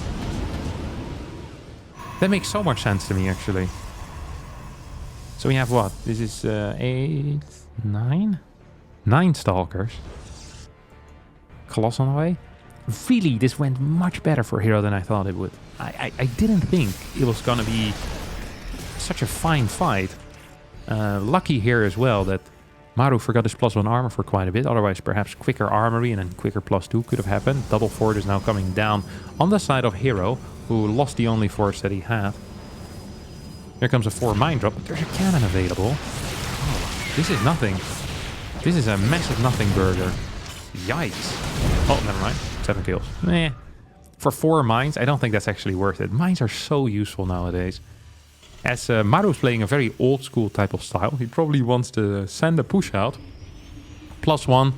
S1: That makes so much sense to me, actually. So we have what? This is 8, 9? 9 Stalkers. Coloss on the way. Really, this went much better for herO than I thought it would. I didn't think it was going to be such a fine fight. Lucky here as well that Maru forgot his +1 armor for quite a bit. Otherwise, perhaps quicker armory and then quicker +2 could have happened. Double fort is now coming down on the side of herO, who lost the only force that he had. Here comes a 4 mine drop, but there's a cannon available. Oh, this is nothing. This is a massive nothing burger. Yikes. Oh, never mind. 7 kills. Meh. For 4 mines, I don't think that's actually worth it. Mines are so useful nowadays. As Maru's playing a very old school type of style, he probably wants to send a push out. +1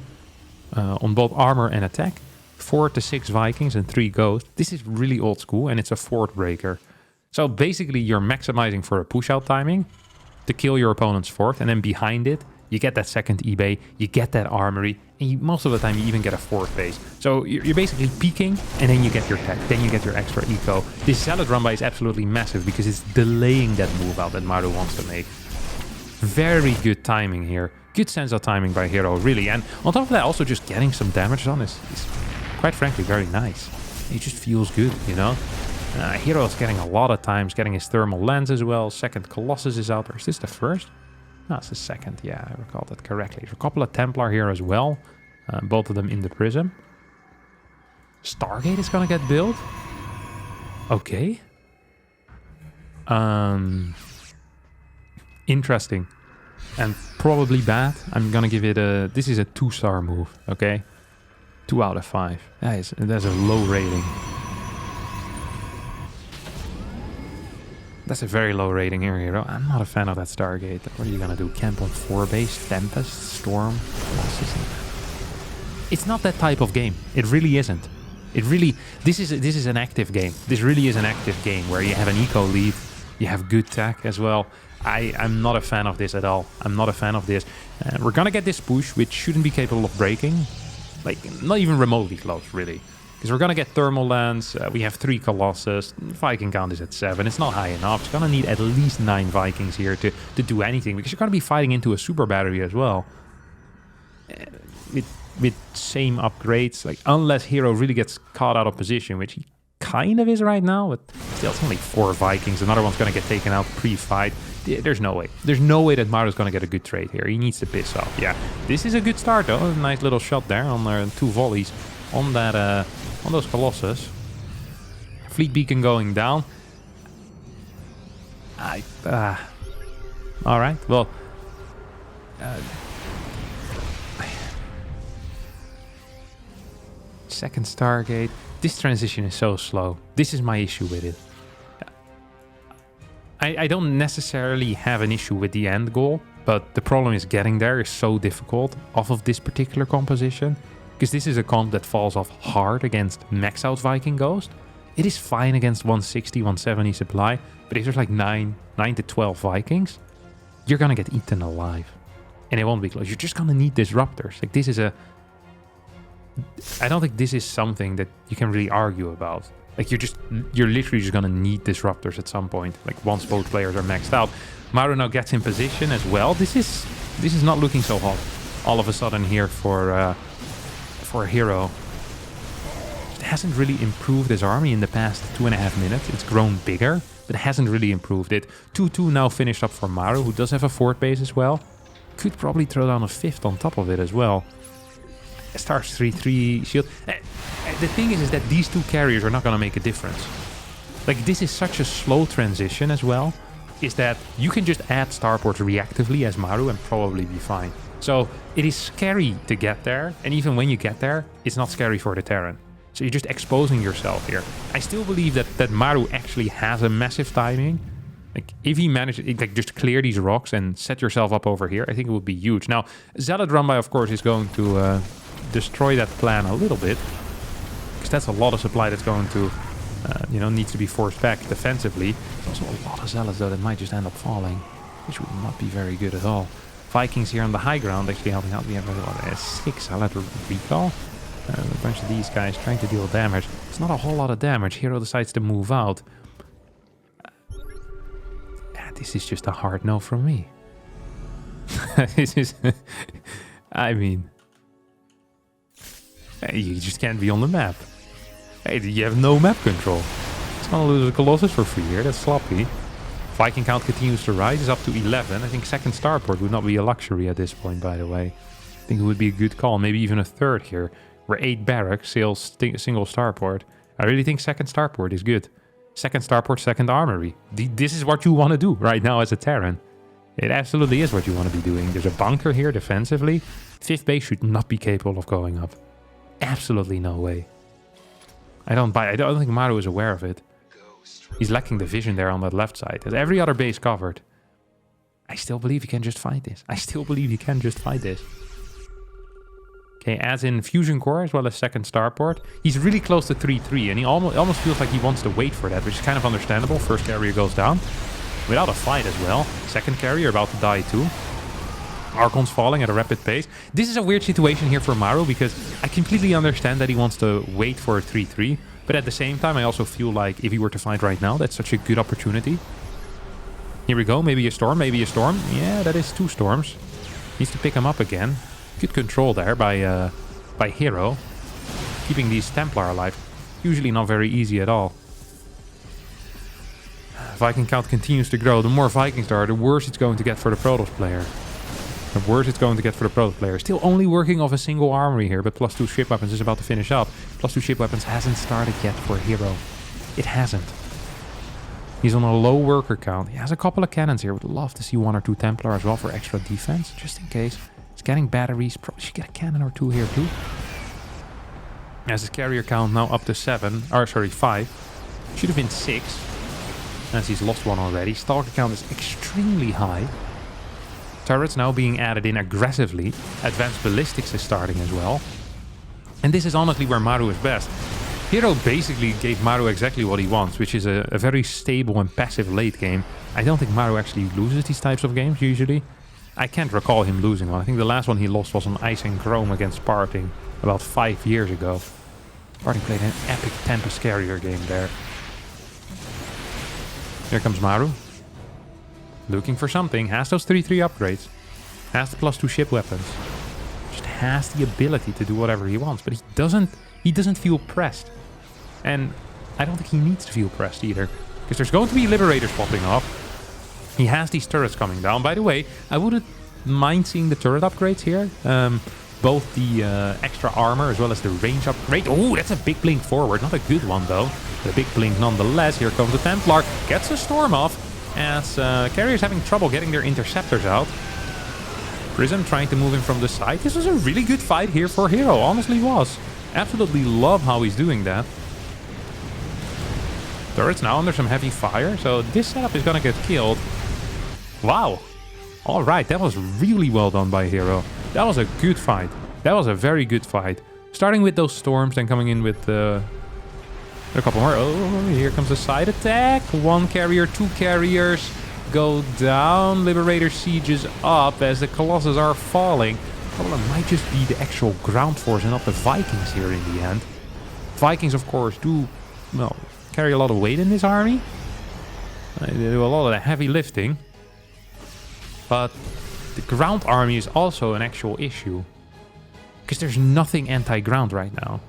S1: on both armor and attack. 4 to 6 Vikings and 3 ghosts. This is really old school and it's a fort breaker. So basically you're maximizing for a push out timing to kill your opponent's fort, and then behind it you get that second eBay, you get that armory, and most of the time you even get a fourth base. So you're basically peaking, and then you get your tech, then you get your extra eco. This Zealot run by is absolutely massive because it's delaying that move out that Maru wants to make. Very good timing here. Good sense of timing by herO, really. And on top of that, also just getting some damage on is quite frankly very nice. It just feels good, you know? herO is getting a lot of times, getting his thermal lens as well. Second Colossus is out. Or is this the first? No, it's the second. Yeah, I recall that correctly. There's a couple of Templar here as well. Both of them in the prism. Stargate is gonna get built. Okay. Interesting. And probably bad. I'm gonna give it a... This is a 2-star move, okay? 2 out of 5. That's a low rating. That's a very low rating here, herO. I'm not a fan of that Stargate. What are you gonna do? Camp on 4 base? Tempest? Storm? It's not that type of game. It really isn't. It really... This is an active game. This really is an active game where you have an eco lead. You have good tech as well. I'm not a fan of this at all. I'm not a fan of this. We're gonna get this push, which shouldn't be capable of breaking. Like, not even remotely close, really. Because we're gonna get thermal lens. We have 3 Colossus. Viking count is at 7. It's not high enough. It's gonna need at least 9 Vikings here to do anything. Because you're gonna be fighting into a super battery as well. With same upgrades. Like, unless herO really gets caught out of position, which he kind of is right now. But still, it's only 4 Vikings. Another one's gonna get taken out pre-fight. There's no way. There's no way that Maru's gonna get a good trade here. He needs to piss off. Yeah, this is a good start though. A nice little shot there on 2 volleys on that on those Colossus. Fleet beacon going down. All right. Well, second Stargate. This transition is so slow. This is my issue with it. I don't necessarily have an issue with the end goal, but the problem is getting there is so difficult off of this particular composition. Because this is a comp that falls off hard against max out Viking Ghost. It is fine against 160, 170 supply, but if there's like 9 to 12 Vikings, you're gonna get eaten alive. And it won't be close. You're just gonna need disruptors. Like, this is a... I don't think this is something that you can really argue about. Like, you're literally just gonna need disruptors at some point. Like, once both players are maxed out. Maru now gets in position as well. This is not looking so hot all of a sudden here for herO. It hasn't really improved his army in the past 2.5 minutes. It's grown bigger, but it hasn't really improved it. 2-2 now finished up for Maru, who does have a fort base as well. Could probably throw down a 5th on top of it as well. Stars 3-3 shield. The thing is that these 2 carriers are not going to make a difference. Like, this is such a slow transition as well, is that you can just add starports reactively as Maru and probably be fine. So it is scary to get there, and even when you get there, it's not scary for the Terran. So you're just exposing yourself here. I still believe that Maru actually has a massive timing. Like, if he managed to just clear these rocks and set yourself up over here, I think it would be huge. Now, Zealot Runby, of course, is going to destroy that plan a little bit, because that's a lot of supply that's going to, needs to be forced back defensively. There's also a lot of Zealots, though, that might just end up falling, which would not be very good at all. Vikings here on the high ground actually helping out. We have a 6 alert recall. A bunch of these guys trying to deal damage. It's not a whole lot of damage. herO decides to move out. This is just a hard no from me. This is... I mean... You just can't be on the map. Hey, you have no map control. It's gonna lose a Colossus for free here. That's sloppy. Viking count continues to rise. It's up to 11. I think second starport would not be a luxury at this point, by the way. I think it would be a good call. Maybe even a third here. We're 8 barracks, sails single starport. I really think second starport is good. Second starport, second armory. This is what you want to do right now as a Terran. It absolutely is what you want to be doing. There's a bunker here defensively. 5th base should not be capable of going up. Absolutely no way. I don't think Maru is aware of it. He's lacking the vision there on that left side. There's every other base covered. I still believe he can just fight this. Okay, as in Fusion Core as well as second starport. He's really close to 3-3 and he almost feels like he wants to wait for that, which is kind of understandable. First carrier goes down. Without a fight as well. Second carrier about to die too. Archon's falling at a rapid pace. This is a weird situation here for Maru because I completely understand that he wants to wait for a 3-3. But at the same time, I also feel like if he were to fight right now, that's such a good opportunity. Here we go. Maybe a storm, maybe a storm. Yeah, that is 2 storms. Needs to pick him up again. Good control there by herO. Keeping these Templar alive. Usually not very easy at all. Viking count continues to grow. The more Vikings there are, the worse it's going to get for the Protoss player. Still only working off a single armory here, but +2 ship weapons is about to finish up. +2 ship weapons hasn't started yet for herO. It hasn't. He's on a low worker count. He has a couple of cannons here. Would love to see 1 or 2 Templar as well for extra defense, just in case. He's getting batteries. Probably should get a cannon or 2 here too. As his carrier count now up to 5. Should have been 6. As he's lost 1 already. Stalker count is extremely high. Turrets now being added in aggressively. Advanced ballistics is starting as well. And this is honestly where Maru is best. herO basically gave Maru exactly what he wants, which is a very stable and passive late game. I don't think Maru actually loses these types of games usually. I can't recall him losing one. I think the last one he lost was on Ice and Chrome against Sparting about 5 years ago. Sparting played an epic Tempest carrier game there. Here comes Maru. Looking for something. Has those 3-3 upgrades. Has the +2 ship weapons. Just has the ability to do whatever he wants. But he doesn't feel pressed. And I don't think he needs to feel pressed either. Because there's going to be Liberators popping up. He has these turrets coming down. By the way, I wouldn't mind seeing the turret upgrades here. Both the extra armor as well as the range upgrade. Oh, that's a big blink forward. Not a good one though. But a big blink nonetheless. Here comes the Templar. Gets a storm off. As carriers having trouble getting their interceptors out. Prism trying to move in from the side. This was a really good fight here for herO. Honestly was. Absolutely love how he's doing that. Turret's now under some heavy fire. So this setup is going to get killed. Wow. Alright, that was really well done by herO. That was a good fight. That was a very good fight. Starting with those storms, then coming in with a couple more. Oh, here comes a side attack. 1 carrier, 2 carriers go down. Liberator sieges up as the Colossus are falling. Problem might just be the actual ground force and not the Vikings here in the end. Vikings, of course, do, well, carry a lot of weight in this army. They do a lot of the heavy lifting. But the ground army is also an actual issue. Because there's nothing anti-ground right now.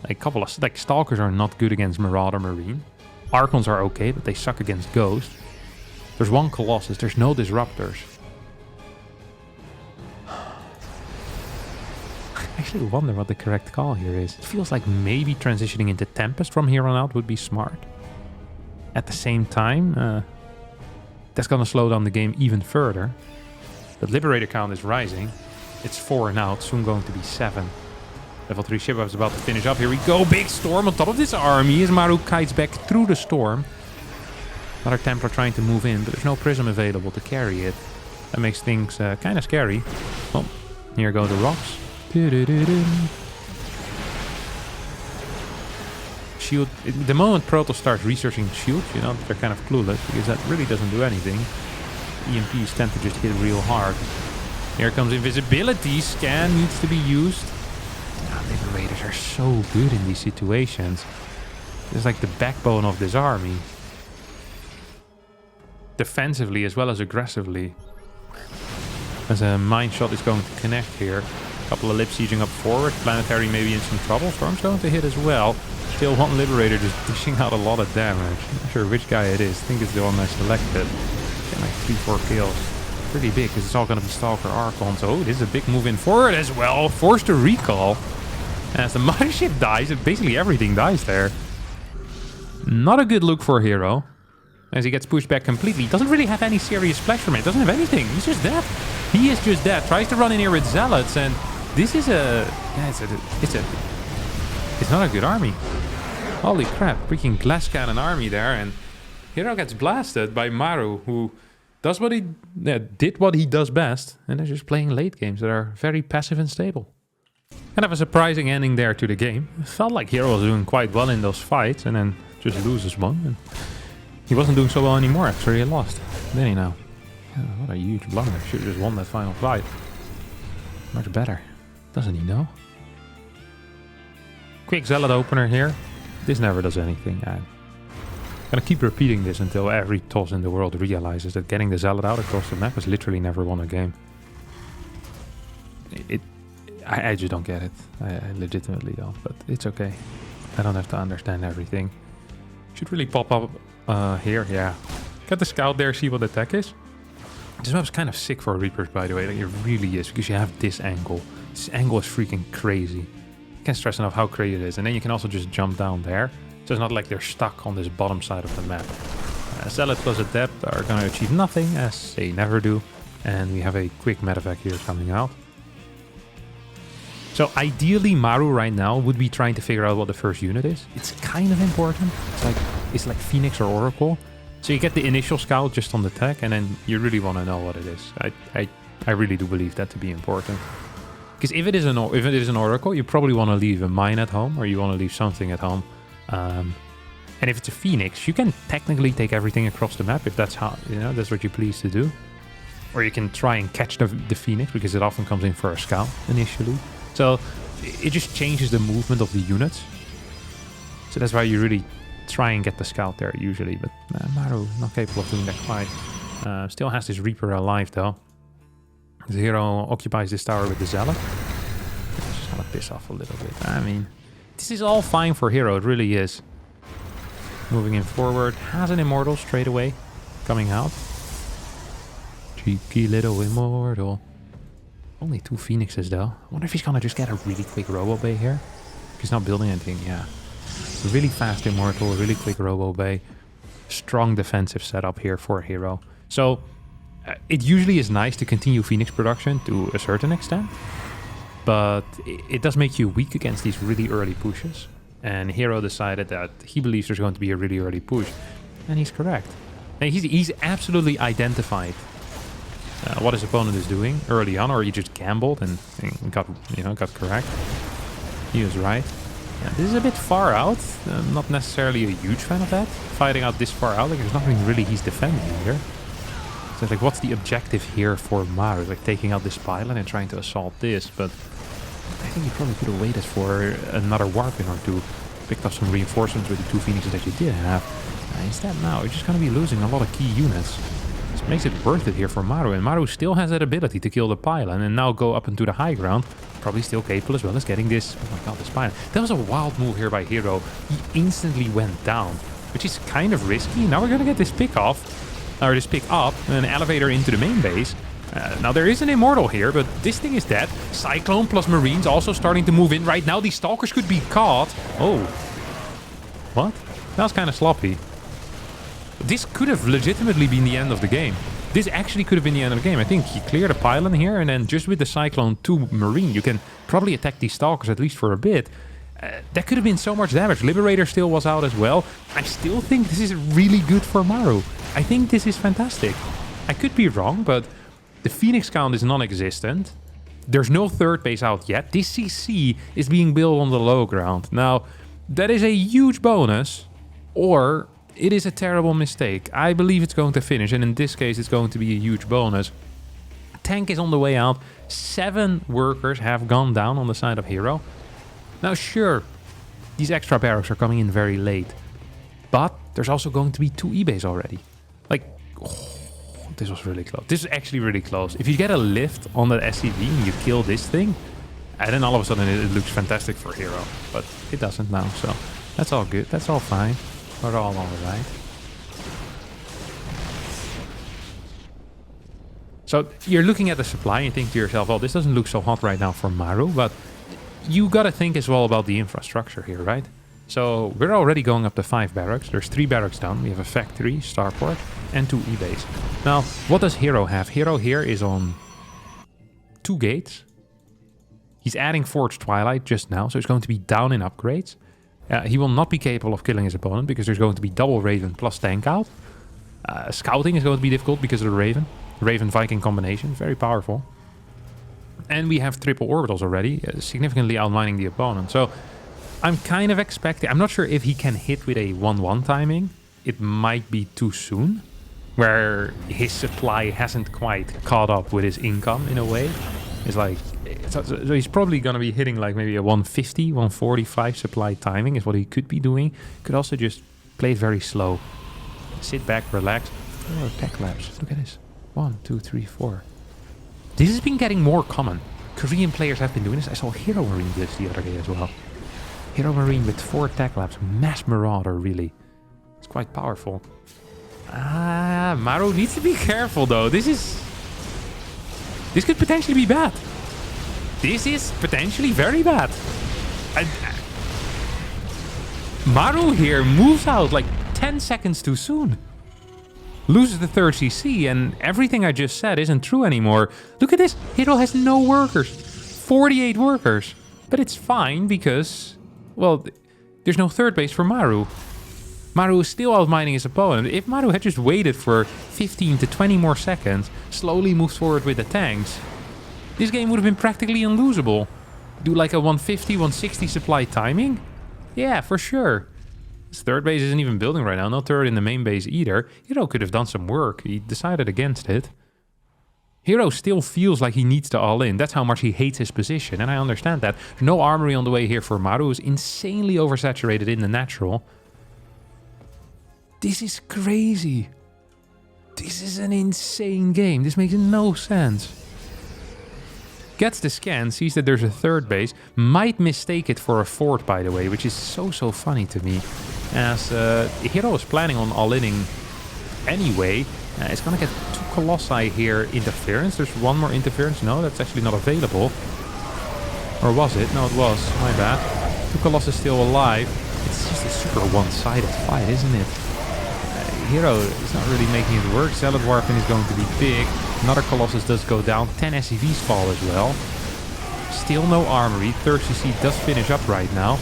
S1: A couple of Stalkers are not good against Marauder Marine. Archons are okay, but they suck against Ghost. There's 1 Colossus, there's no Disruptors. I actually wonder what the correct call here is. It feels like maybe transitioning into Tempest from here on out would be smart. At the same time, that's gonna slow down the game even further. But Liberator count is rising. It's 4 now, it's soon going to be 7. Level 3 ship is about to finish up. Here we go. Big storm on top of this army as Maru kites back through the storm. Another Templar trying to move in, but there's no Prism available to carry it. That makes things kind of scary. Oh, here go the rocks. Shield. The moment Protoss starts researching shields, you know, they're kind of clueless because that really doesn't do anything. EMPs tend to just hit real hard. Here comes invisibility. Scan needs to be used. Ah, Liberators are so good in these situations. It's like the backbone of this army. Defensively as well as aggressively. As a mine shot is going to connect here. A couple of lip sieging up forward. Planetary maybe in some trouble. Storm's going to hit as well. Still one Liberator just dishing out a lot of damage. Not sure which guy it is. I think it's the one I selected. Get like 3-4 kills. Pretty big because it's all going to be Stalker Archons. Oh, this is a big move in forward as well. Forced to recall. As the mothership dies, basically everything dies there. Not a good look for herO. As he gets pushed back completely. Doesn't really have any serious splash from it. Doesn't have anything. He's just dead. He is just dead. Tries to run in here with Zealots. And this is a... Yeah, it's not a good army. Holy crap. Freaking glass cannon army there. And herO gets blasted by Maru, who does what he... did what he does best. And they're just playing late games that are very passive and stable. Kind of a surprising ending there to the game. It felt like herO was doing quite well in those fights. And then just loses one. And he wasn't doing so well anymore after he lost. Did he now? Yeah, what a huge blunder. Should have just won that final fight. Much better. Doesn't he know? Quick Zealot opener here. This never does anything. I'm gonna keep repeating this until every Toss in the world realizes that getting the Zealot out across the map has literally never won a game. I just don't get it. I legitimately don't, but it's okay. I don't have to understand everything. Should really pop up here, yeah. Get the scout there, see what the attack is. This map's kind of sick for Reapers, by the way. Like, it really is, because you have this angle. This angle is freaking crazy. I can't stress enough how crazy it is. And then you can also just jump down there. So it's not like they're stuck on this bottom side of the map. Zealot plus Adept are going to achieve nothing, as they never do. And we have a quick medevac here coming out. So ideally, Maru right now would be trying to figure out what the first unit is. It's kind of important. It's like Phoenix or Oracle. So you get the initial scout just on the tech, and then you really want to know what it is. I really do believe that to be important. Because if it is an Oracle, you probably want to leave a mine at home, or you want to leave something at home. And if it's a Phoenix, you can technically take everything across the map if that's how that's what you please to do. Or you can try and catch the Phoenix, because it often comes in for a scout initially. So it just changes the movement of the units. So that's why you really try and get the scout there usually. But Maru not capable of doing that quite. Still has this Reaper alive though. The herO occupies this tower with the Zealot. Just want to piss off a little bit. I mean, this is all fine for herO. It really is. Moving in forward. Has an Immortal straight away. Coming out. Cheeky little Immortal. Only 2 Phoenixes though. I wonder if he's gonna just get a really quick Robo Bay here. If he's not building anything, yeah. Really fast Immortal, really quick Robo Bay. Strong defensive setup here for herO. So it usually is nice to continue Phoenix production to a certain extent. But it does make you weak against these really early pushes. And herO decided that he believes there's going to be a really early push. And he's correct. And he's absolutely identified what his opponent is doing early on, or he just gambled and got correct. He was right. Yeah, this is a bit far out. I'm not necessarily a huge fan of that. Fighting out this far out, like there's nothing really he's defending here. So like, what's the objective here for Maru? Like taking out this pylon and trying to assault this, but I think you probably could have waited for another warping or two. Picked up some reinforcements with the 2 Phoenixes that you did have. Instead now, you're just going to be losing a lot of key units. This makes it worth it here for Maru, and Maru still has that ability to kill the pylon and now go up into the high ground. Probably still capable as well as getting this, oh my god, this pylon. That was a wild move here by herO. He instantly went down, which is kind of risky. Now we're going to get this pick off, or this pick up, and an elevator into the main base. Now there is an Immortal here, but this thing is dead. Cyclone plus Marines also starting to move in right now. These Stalkers could be caught. Oh. What? That was kind of sloppy. This could have legitimately been the end of the game. This actually could have been the end of the game. I think you clear the pylon here, and then just with the Cyclone 2 Marine, you can probably attack these Stalkers at least for a bit. That could have been so much damage. Liberator still was out as well. I still think this is really good for Maru. I think this is fantastic. I could be wrong, but the Phoenix count is non-existent. There's no third base out yet. This CC is being built on the low ground. Now, that is a huge bonus, or it is a terrible mistake. I believe it's going to finish, and in this case, it's going to be a huge bonus. Tank is on the way out. 7 workers have gone down on the side of herO. Now, sure, these extra barracks are coming in very late. But there's also going to be 2 eBays already. Like, oh, this was really close. This is actually really close. If you get a lift on that SCV and you kill this thing, and then all of a sudden it looks fantastic for herO. But it doesn't now, so that's all good. That's all fine. We're all alright. So you're looking at the supply and think to yourself, well, this doesn't look so hot right now for Maru, but you gotta think as well about the infrastructure here, right? So we're already going up to 5 barracks. There's 3 barracks down. We have a factory, starport, and 2 eBays. Now, what does herO have? herO here is on 2 gates. He's adding Forged Twilight just now, so he's going to be down in upgrades. He will not be capable of killing his opponent because there's going to be double Raven plus tank out. Scouting is going to be difficult because of the Raven. Raven-Viking combination, very powerful. And we have triple orbitals already, significantly outmining the opponent. So I'm kind of expecting... I'm not sure if he can hit with a 1-1 timing. It might be too soon, where his supply hasn't quite caught up with his income in a way. It's like... So he's probably going to be hitting like maybe a 150, 145 supply timing is what he could be doing. Could also just play it very slow. Sit back, relax. Oh, tech labs. Look at this. 1, 2, 3, 4. This has been getting more common. Korean players have been doing this. I saw herO Marine do this the other day as well. herO Marine with 4 tech labs. Mass Marauder, really. It's quite powerful. Maru needs to be careful, though. This could potentially be bad. This is potentially very bad. Maru here moves out like 10 seconds too soon. Loses the 3rd CC, and everything I just said isn't true anymore. Look at this. herO has no workers. 48 workers. But it's fine because, well, there's no 3rd base for Maru. Maru is still outmining his opponent. If Maru had just waited for 15 to 20 more seconds, slowly moved forward with the tanks, this game would have been practically unlosable. Do like a 150, 160 supply timing? Yeah, for sure. His 3rd base isn't even building right now, no 3rd in the main base either. herO could have done some work. He decided against it. herO still feels like he needs to all in. That's how much he hates his position, and I understand that. No armory on the way here for Maru. Is insanely oversaturated in the natural. This is crazy. This is an insane game. This makes no sense. Gets the scan, sees that there's a 3rd base, might mistake it for a 4th, by the way, which is so funny to me. As herO is planning on all-inning anyway. It's gonna get 2 Colossi here interference. There's 1 more interference. No, that's actually not available. Or was it? No, it was. My bad. 2 Colossi still alive. It's just a super one-sided fight, isn't it? herO is not really making it work. Zealot Warping is going to be big. Another Colossus does go down. 10 SCVs fall as well. Still no armory. 3rd CC does finish up right now.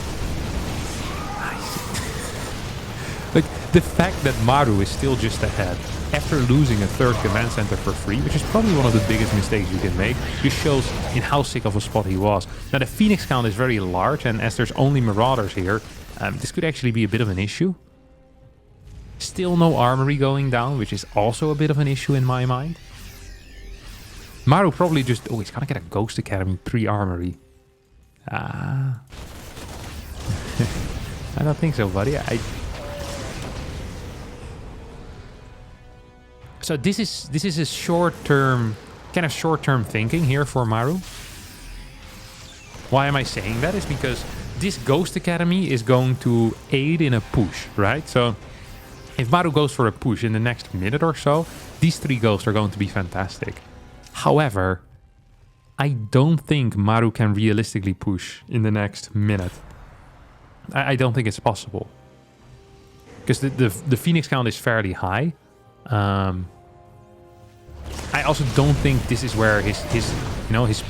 S1: Like, the fact that Maru is still just ahead after losing a 3rd command center for free, which is probably one of the biggest mistakes you can make, just shows in how sick of a spot he was. Now, the Phoenix count is very large, and as there's only Marauders here, this could actually be a bit of an issue. Still no armory going down, which is also a bit of an issue in my mind. Maru probably just... Oh, he's gonna get a Ghost Academy pre-armory. I don't think so, buddy. So this is a short-term... kind of short-term thinking here for Maru. Why am I saying that? Is because this Ghost Academy is going to aid in a push, right? So if Maru goes for a push in the next minute or so, these 3 ghosts are going to be fantastic. However, I don't think Maru can realistically push in the next minute. I don't think it's possible. Because the Phoenix count is fairly high. I also don't think this is where his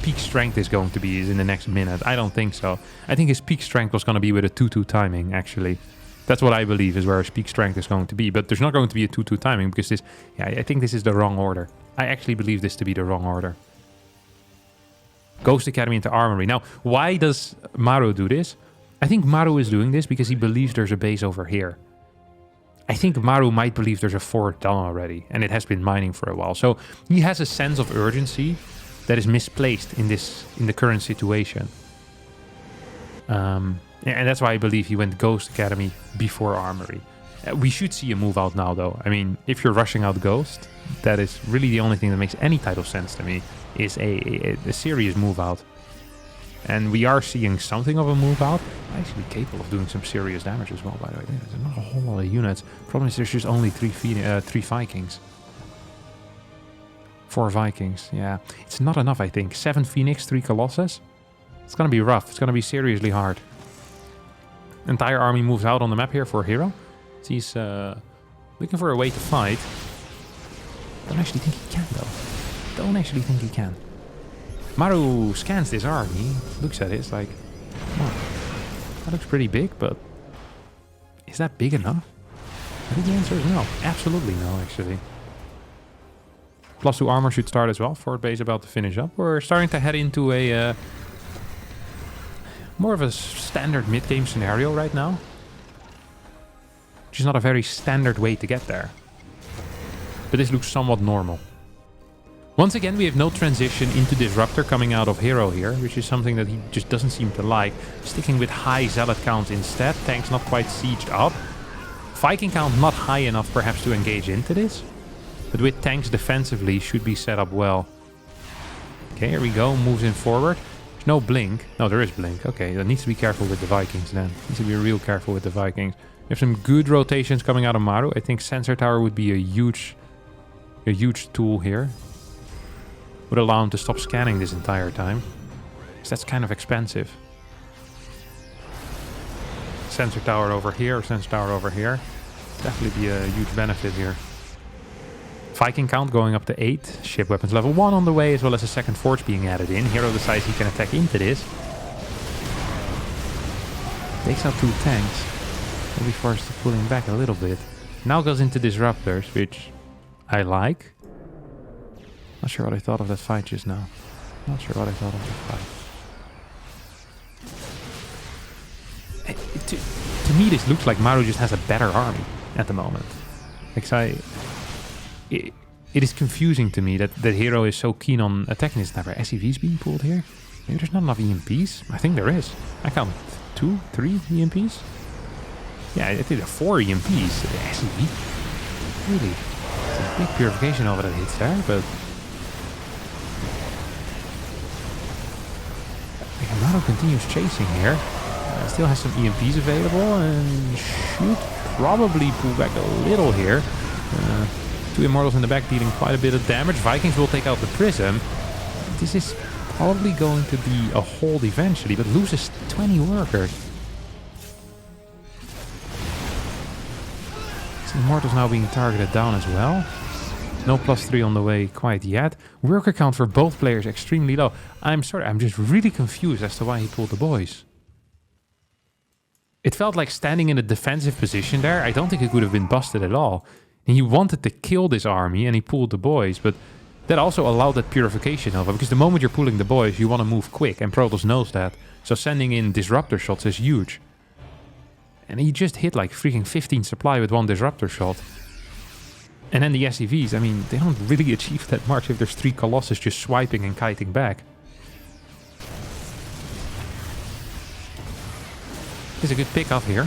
S1: peak strength is going to be is in the next minute. I don't think so. I think his peak strength was going to be with a 2-2 timing, actually. That's what I believe is where his peak strength is going to be. But there's not going to be a 2-2 timing because this... Yeah, I think this is the wrong order. I actually believe this to be the wrong order. Ghost Academy into Armory. Now, why does Maru do this? I think Maru is doing this because he believes there's a base over here. I think Maru might believe there's a fort done already, and it has been mining for a while. So he has a sense of urgency that is misplaced in the current situation. And that's why I believe he went Ghost Academy before Armory. We should see a move out now, though. I mean, if you're rushing out Ghost, that is really the only thing that makes any type of sense to me, is a serious move out. And we are seeing something of a move out. Actually capable of doing some serious damage as well, by the way. There's not a whole lot of units. Problem is there's just only three Vikings. 4 Vikings, yeah. It's not enough, I think. 7 Phoenix, 3 Colossus. It's gonna be rough. It's gonna be seriously hard. Entire army moves out on the map here for herO. He's looking for a way to fight. Don't actually think he can, though. Don't actually think he can. Maru scans this army, looks at it, it's like, wow, that looks pretty big, but is that big enough? I think the answer is no. Absolutely no, actually. +2 armor should start as well. Fort base about to finish up. We're starting to head into a more of a standard mid-game scenario right now. Which is not a very standard way to get there. But this looks somewhat normal. Once again, we have no transition into Disruptor coming out of herO here, which is something that he just doesn't seem to like. Sticking with high Zealot count instead. Tanks not quite sieged up. Viking count not high enough perhaps to engage into this. But with tanks defensively should be set up well. Okay, here we go. Moves in forward. There's no blink. No, there is blink. Okay, that needs to be careful with the Vikings then. Needs to be real careful with the Vikings. We have some good rotations coming out of Maru. I think Sensor Tower would be a huge tool here. Would allow him to stop scanning this entire time. Because that's kind of expensive. Sensor tower over here, or sensor tower over here. Definitely be a huge benefit here. Viking count going up to 8. Ship weapons level 1 on the way, as well as a second forge being added in. herO decides he can attack into this. Takes out 2 tanks. Will be forced to pull him back a little bit. Now goes into disruptors, which I like. Not sure what I thought of that fight just now. Not sure what I thought of that fight. To me, this looks like Maru just has a better army at the moment. Like, it is confusing to me that herO is so keen on attacking this sniper. SCVs being pulled here? Maybe there's not enough EMPs? I think there is. I count 2, 3 EMPs. Yeah, I think there are 4 EMPs. SCV? Really? It's a big purification over that hits there, but... Maru continues chasing here. Still has some EMPs available and should probably pull back a little here. 2 Immortals in the back dealing quite a bit of damage. Vikings will take out the Prism. This is probably going to be a hold eventually, but loses 20 workers. So Immortals now being targeted down as well. No +3 on the way quite yet. Worker count for both players extremely low. I'm sorry, I'm just really confused as to why he pulled the boys. It felt like standing in a defensive position there. I don't think he could have been busted at all. And he wanted to kill this army and he pulled the boys, but that also allowed that purification over, because the moment you're pulling the boys, you want to move quick, and Protoss knows that. So sending in disruptor shots is huge. And he just hit like freaking 15 supply with 1 disruptor shot. And then the SCVs, I mean, they don't really achieve that much if there's 3 Colossus just swiping and kiting back. It's a good pick up here.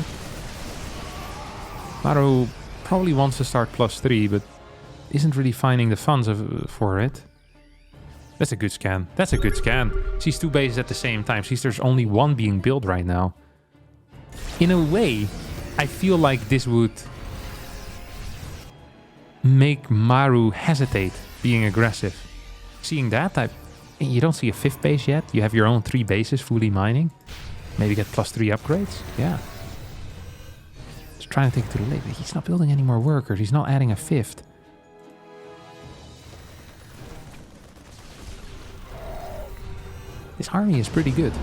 S1: Maru probably wants to start +3, but isn't really finding the funds for it. That's a good scan. That's a good scan. Sees 2 bases at the same time. Sees there's only 1 being built right now. In a way, I feel like this would make Maru hesitate being aggressive. Seeing that, you don't see a 5th base yet. You have your own 3 bases fully mining. Maybe get +3 upgrades. Yeah. Just trying to take it to the lake. He's not building any more workers. He's not adding a 5th. This army is pretty good.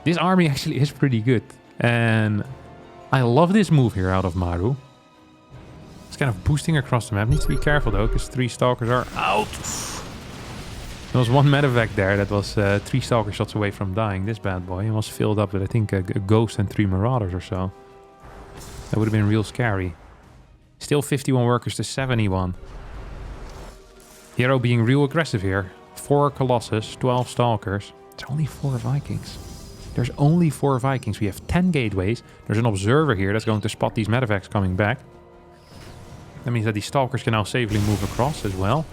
S1: This army actually is pretty good. And I love this move here out of Maru. It's kind of boosting across the map. Needs to be careful though, because 3 Stalkers are out. There was 1 medevac there that was 3 Stalker shots away from dying. This bad boy. And was filled up with, I think, a Ghost and 3 Marauders or so. That would have been real scary. Still 51 workers to 71. herO being real aggressive here. 4 Colossus, 12 Stalkers. It's only 4 Vikings. There's only 4 Vikings. We have 10 gateways. There's an observer here that's going to spot these medevacs coming back. That means that these Stalkers can now safely move across as well.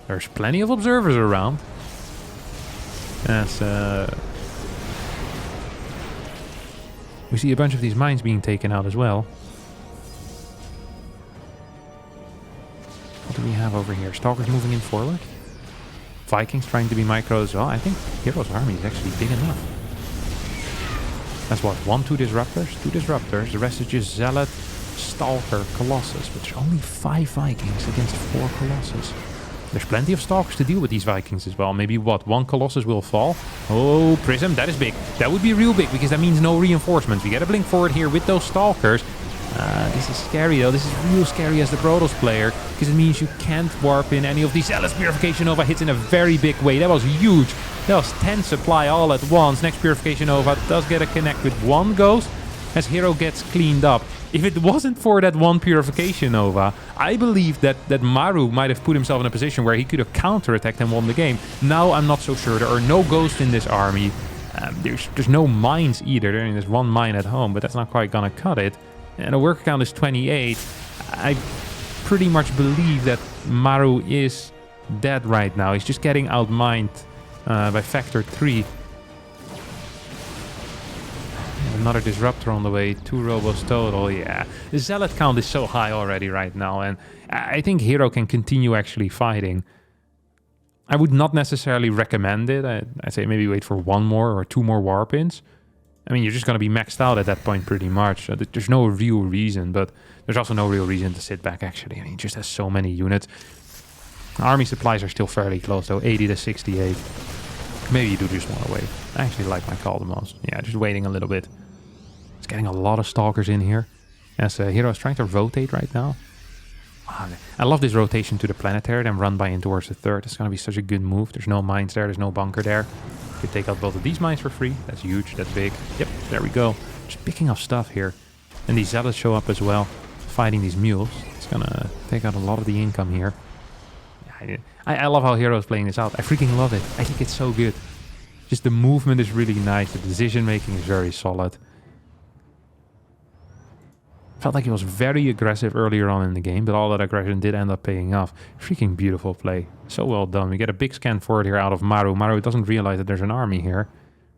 S1: There's plenty of observers around. As we see a bunch of these mines being taken out as well. What do we have over here? Stalkers moving in forward. Vikings trying to be micro as well. I think herO's army is actually big enough. That's what, 1, 2 disruptors? 2 disruptors. The rest is just Zealot, Stalker, Colossus. But there's only 5 Vikings against 4 Colossus. There's plenty of Stalkers to deal with these Vikings as well. Maybe what, 1 Colossus will fall? Oh, Prism, that is big. That would be real big because that means no reinforcements. We get a blink forward here with those Stalkers. This is scary though. This is real scary as the Protoss player because it means you can't warp in any of these. Zealot's Purification Nova hits in a very big way. That was huge. That was 10 supply all at once. Next Purification Nova does get a connect with 1 Ghost as herO gets cleaned up. If it wasn't for that 1 Purification Nova, I believe that Maru might have put himself in a position where he could have counterattacked and won the game. Now I'm not so sure. There are no Ghosts in this army. There's no mines either. There's 1 mine at home, but that's not quite gonna cut it. And the worker count is 28. I pretty much believe that Maru is dead right now. He's just getting outmined by factor 3. Another disruptor on the way. 2 robos total. Yeah, the Zealot count is so high already right now. And I think herO can continue actually fighting. I would not necessarily recommend it. I'd say maybe wait for 1 more or 2 more warp-ins. I mean, you're just going to be maxed out at that point pretty much. There's no real reason, but there's also no real reason to sit back, actually. I mean, it just has so many units. Army supplies are still fairly close, though. 80 to 68. Maybe you do just want to wait. I actually like my call the most. Yeah, just waiting a little bit. It's getting a lot of Stalkers in here. As herO is trying to rotate right now. I love this rotation to the planetary, then run by in towards the 3rd. It's going to be such a good move. There's no mines there. There's no bunker there. Could take out both of these mines for free. That's huge. That's big. Yep, there we go. Just picking up stuff here. And these Zealots show up as well, fighting these mules. It's gonna take out a lot of the income here. I love how herO is playing this out. I freaking love it. I think it's so good. Just the movement is really nice. The decision making is very solid. Felt like he was very aggressive earlier on in the game, but all that aggression did end up paying off. Freaking beautiful play. So well done. We get a big scan forward here out of Maru. Maru doesn't realize that there's an army here.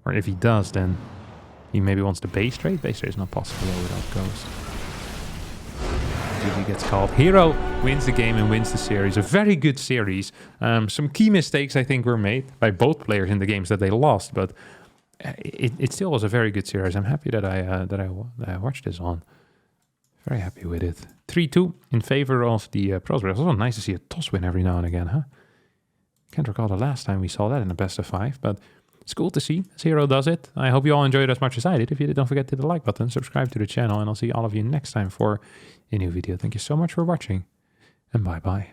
S1: Or if he does, then he maybe wants the base trade. Base trade is not possible without Ghost. GG gets called. herO wins the game and wins the series. A very good series. Some key mistakes, I think, were made by both players in the games that they lost, but it still was a very good series. I'm happy that I watched this on. Very happy with it. 3-2 in favor of the Protoss. It's also nice to see a toss win every now and again, huh? Can't recall the last time we saw that in a best of 5, but it's cool to see as herO does it. I hope you all enjoyed it as much as I did. If you did, don't forget to hit the like button, subscribe to the channel, and I'll see all of you next time for a new video. Thank you so much for watching, and bye-bye.